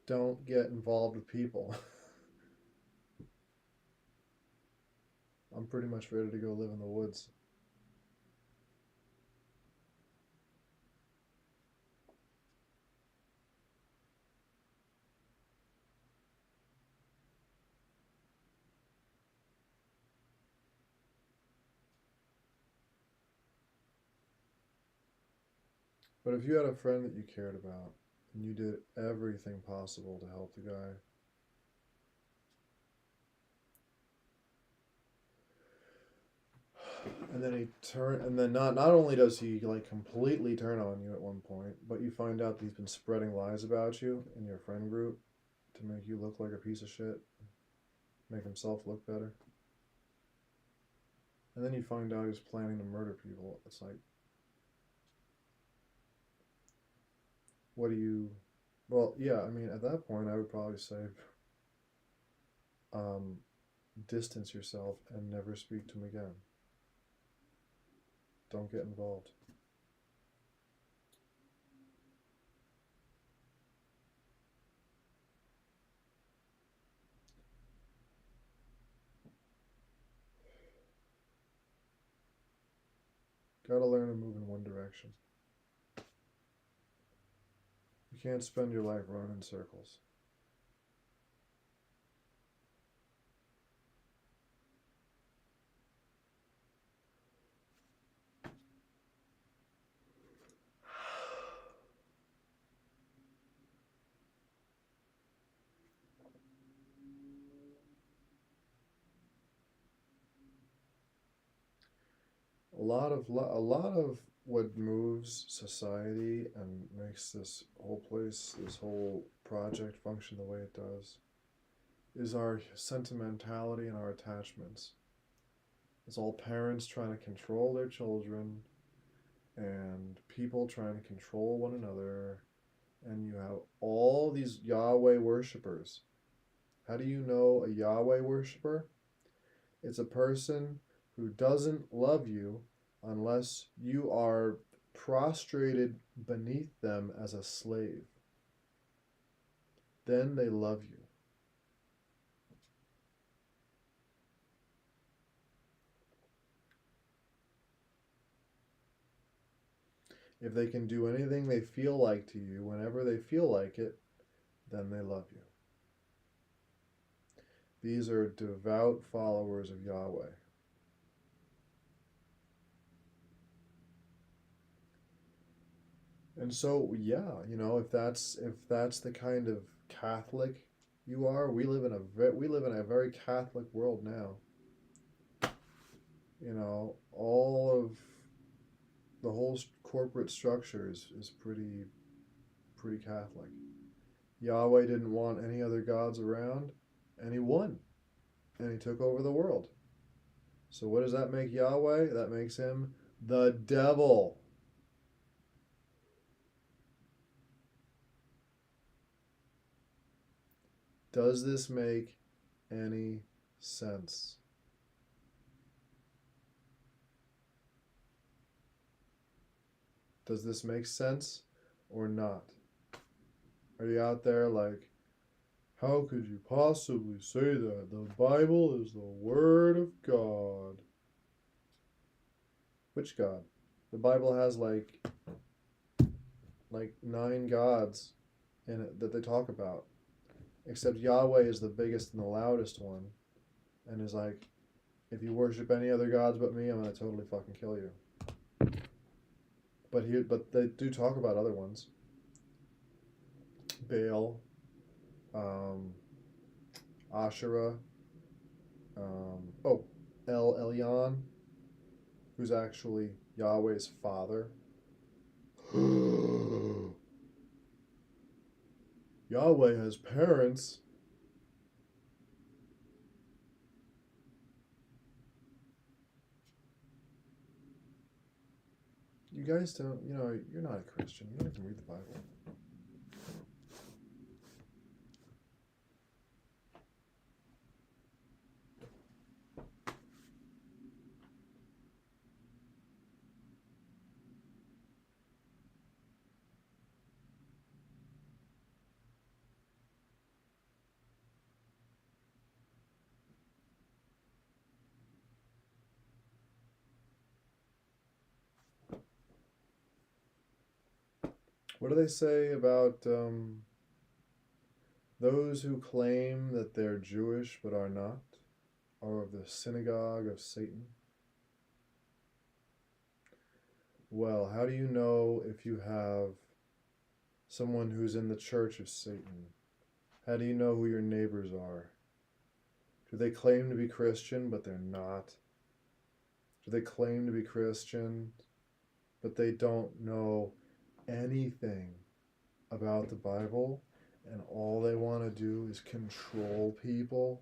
Speaker 2: Don't get involved with people. I'm pretty much ready to go live in the woods. But if you had a friend that you cared about and you did everything possible to help the guy, and then not only does he like completely turn on you at one point, but you find out that he's been spreading lies about you in your friend group to make you look like a piece of shit, make himself look better. And then you find out he's planning to murder people. It's like, what do you? Well, yeah. I mean, at that point, I would probably say, distance yourself and never speak to him again. Don't get involved. Gotta learn to move in one direction. You can't spend your life running in circles. A lot of what moves society and makes this whole place, this whole project function the way it does, is our sentimentality and our attachments. It's all parents trying to control their children and people trying to control one another, and you have all these Yahweh worshippers. How do you know a Yahweh worshiper? It's a person who doesn't love you unless you are prostrated beneath them as a slave. Then they love you. If they can do anything they feel like to you whenever they feel like it, then they love you. These are devout followers of Yahweh. And so, yeah, if that's the kind of Catholic you are, we live in a very Catholic world now. All of the whole corporate structure is pretty Catholic. Yahweh didn't want any other gods around, and he won, and he took over the world. So what does that make Yahweh? That makes him the devil. Does this make any sense? Does this make sense or not? Are you out there like, how could you possibly say that? The Bible is the Word of God. Which God? The Bible has like 9 gods in it that they talk about. Except Yahweh is the biggest and the loudest one, and is like, if you worship any other gods but me, I'm gonna totally fucking kill you. But they do talk about other ones. Baal, Asherah, El Elyon, who's actually Yahweh's father. Yahweh has parents. You guys don't, you're not a Christian. You don't even read the Bible. What do they say about those who claim that they're Jewish but are not, are of the synagogue of Satan? Well, how do you know if you have someone who's in the church of Satan? How do you know who your neighbors are? Do they claim to be Christian but they're not? Do they claim to be Christian but they don't know anything about the Bible and all they want to do is control people?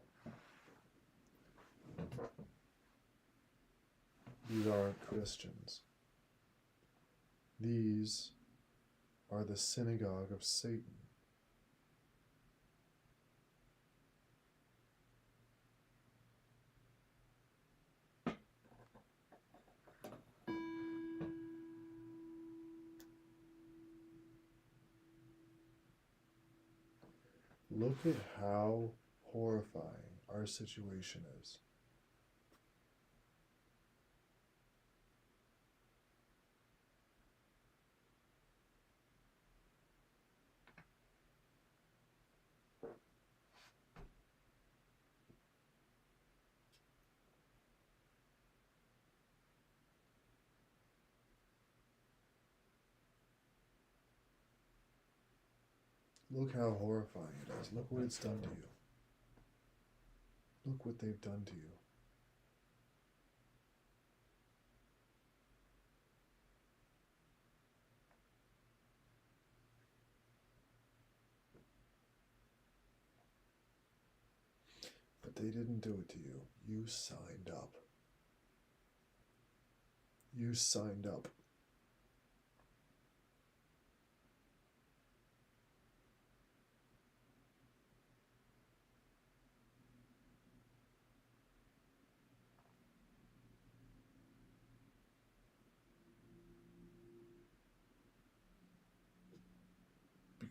Speaker 2: These aren't Christians. These are the synagogue of Satan. Look at how horrifying our situation is. Look how horrifying it is. Look what it's done to you. Look what they've done to you. But they didn't do it to you. You signed up. You signed up.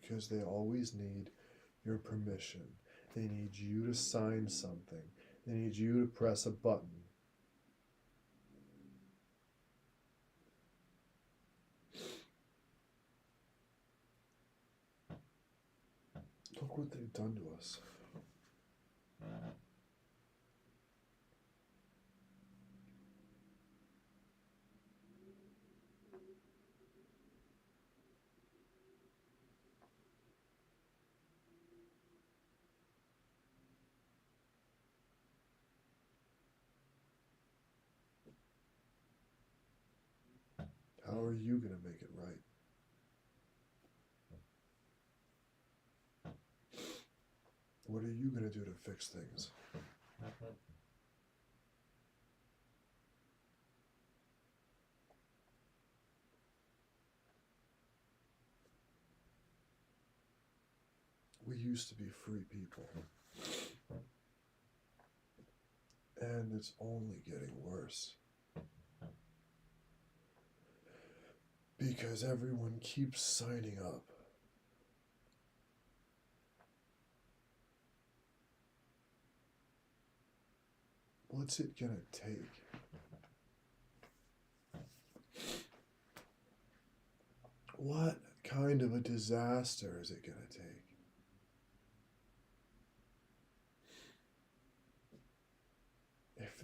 Speaker 2: Because they always need your permission. They need you to sign something. They need you to press a button. Look what they've done to us. How are you going to make it right? What are you going to do to fix things? We used to be free people. And it's only getting worse. Because everyone keeps signing up. What's it gonna take? What kind of a disaster is it gonna take?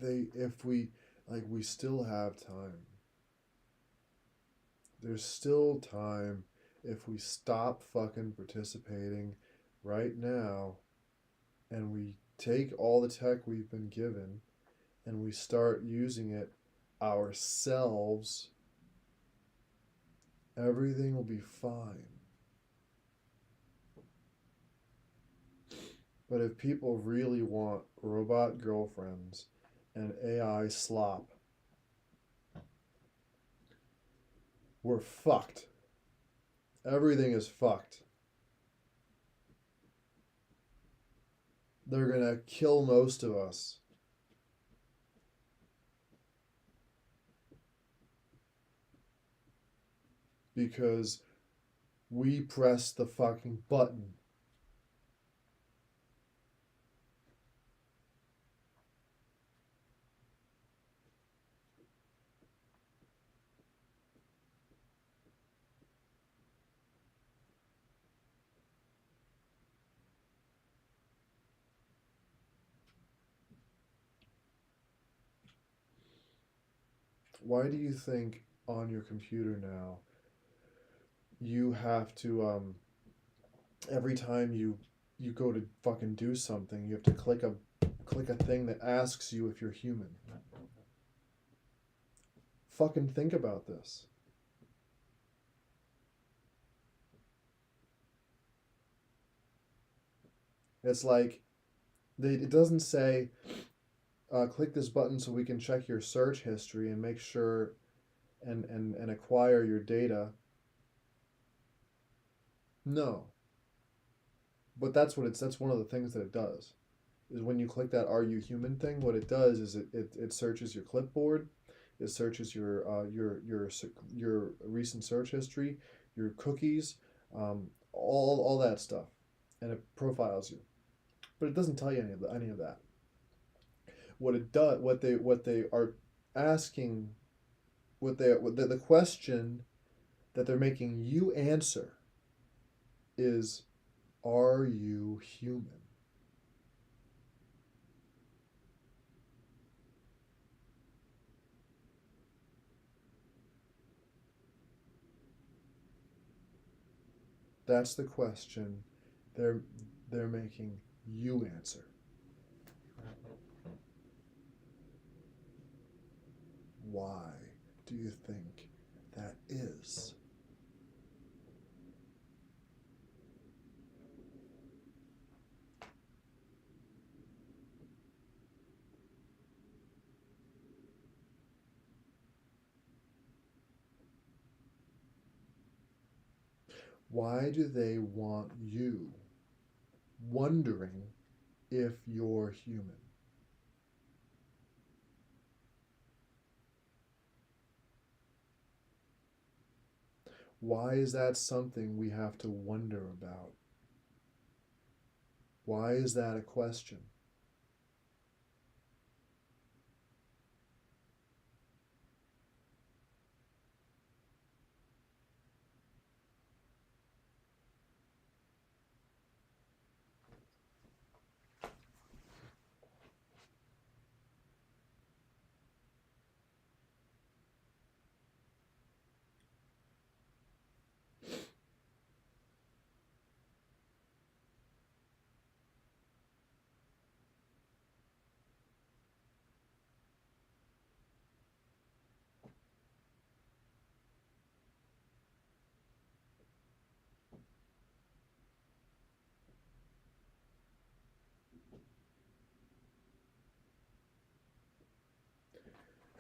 Speaker 2: If we still have time. There's still time if we stop fucking participating right now and we take all the tech we've been given and we start using it ourselves, everything will be fine. But if people really want robot girlfriends and AI slop, we're fucked. Everything is fucked. They're gonna kill most of us. Because we pressed the fucking button. Why do you think on your computer now you have to every time you go to fucking do something, you have to click a thing that asks you if you're human? Fucking think about this. It's like it doesn't say click this button so we can check your search history and make sure and acquire your data. No. But that's one of the things that it does. Is when you click that "Are you human" thing, what it does is it searches your clipboard, it searches your recent search history, your cookies, all that stuff, and it profiles you. But it doesn't tell you any of that. What it does, what they are asking, the question that they're making you answer is, are you human? That's the question they're they're making you answer. Why do you think that is? Why do they want you wondering if you're human? Why is that something we have to wonder about? Why is that a question?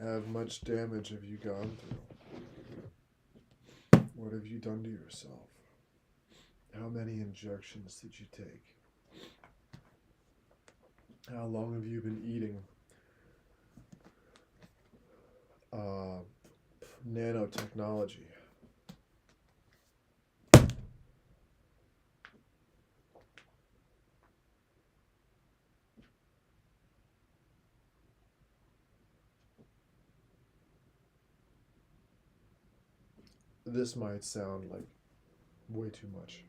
Speaker 2: How much damage have you gone through? What have you done to yourself? How many injections did you take? How long have you been eating nanotechnology? This might sound like way too much.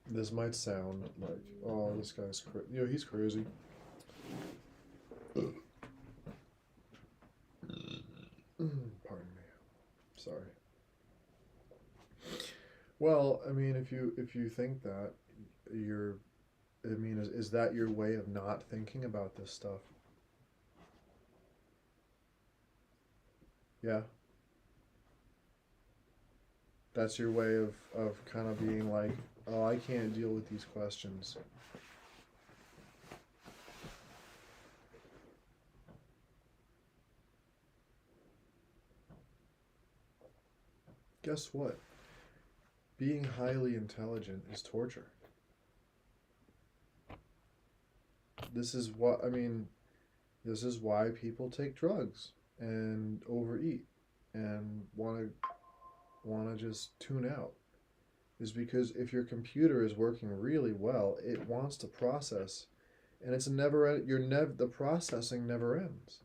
Speaker 2: This might sound like, oh, this guy's crazy. He's crazy. Pardon me. Sorry. Well, I mean, if you think that, you're, I mean, is that your way of not thinking about this stuff? Yeah, that's your way of kind of being like, oh, I can't deal with these questions. Guess what? Being highly intelligent is torture. This is what, I mean, this is why people take drugs and overeat and want to just tune out. Is because if your computer is working really well, it wants to process, and it's a never you're never the processing never ends.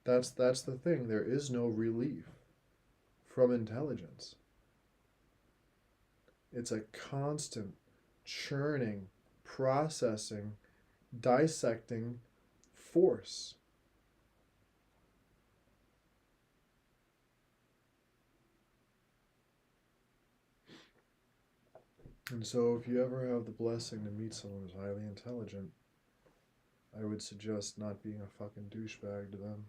Speaker 2: That's the thing. There is no relief from intelligence. It's a constant churning, processing, dissecting force. And so, if you ever have the blessing to meet someone who's highly intelligent, I would suggest not being a fucking douchebag to them.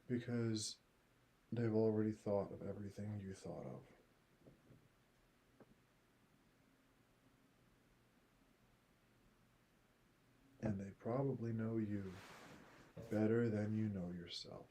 Speaker 2: Because they've already thought of everything you thought of. And they probably know you better than you know yourself.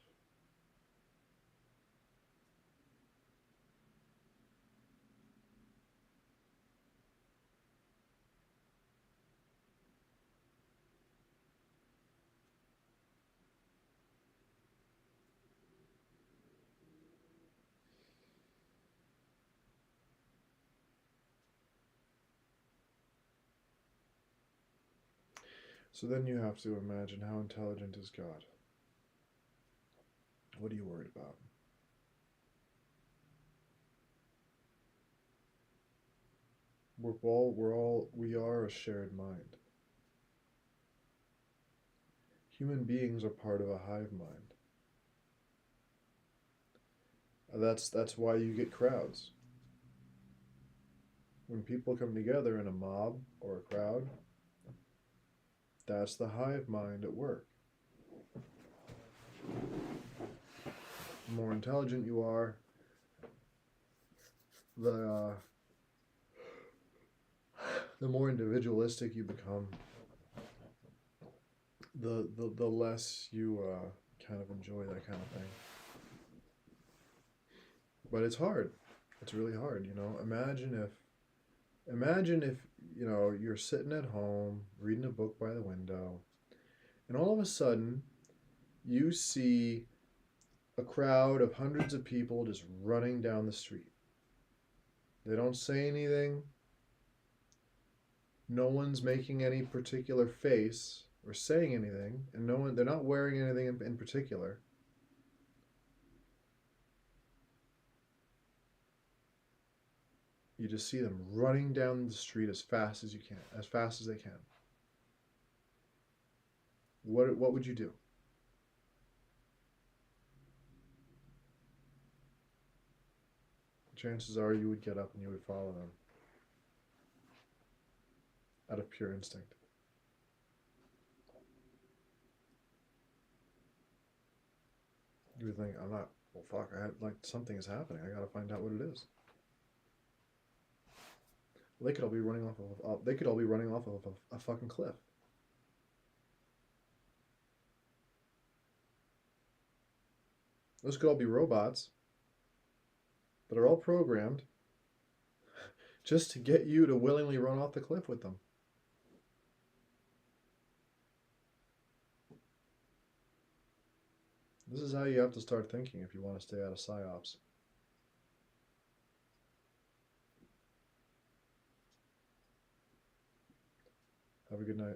Speaker 2: So then you have to imagine, how intelligent is God? What are you worried about? We are a shared mind. Human beings are part of a hive mind. That's why you get crowds. When people come together in a mob or a crowd, that's the hive mind at work. The more intelligent you are, the more individualistic you become, the less you kind of enjoy that kind of thing. But it's hard. It's really hard, you know. Imagine if, you know, you're sitting at home reading a book by the window, and all of a sudden you see a crowd of hundreds of people just running down the street. They don't say anything. No one's making any particular face or saying anything, and they're not wearing anything in particular. You just see them running down the street as fast as they can. What would you do? Chances are you would get up and you would follow them out of pure instinct. You would think, well, fuck, something is happening. I gotta find out what it is. They could all be running off of a fucking cliff. Those could all be robots that are all programmed just to get you to willingly run off the cliff with them. This is how you have to start thinking if you want to stay out of PSYOPs. Have a good night.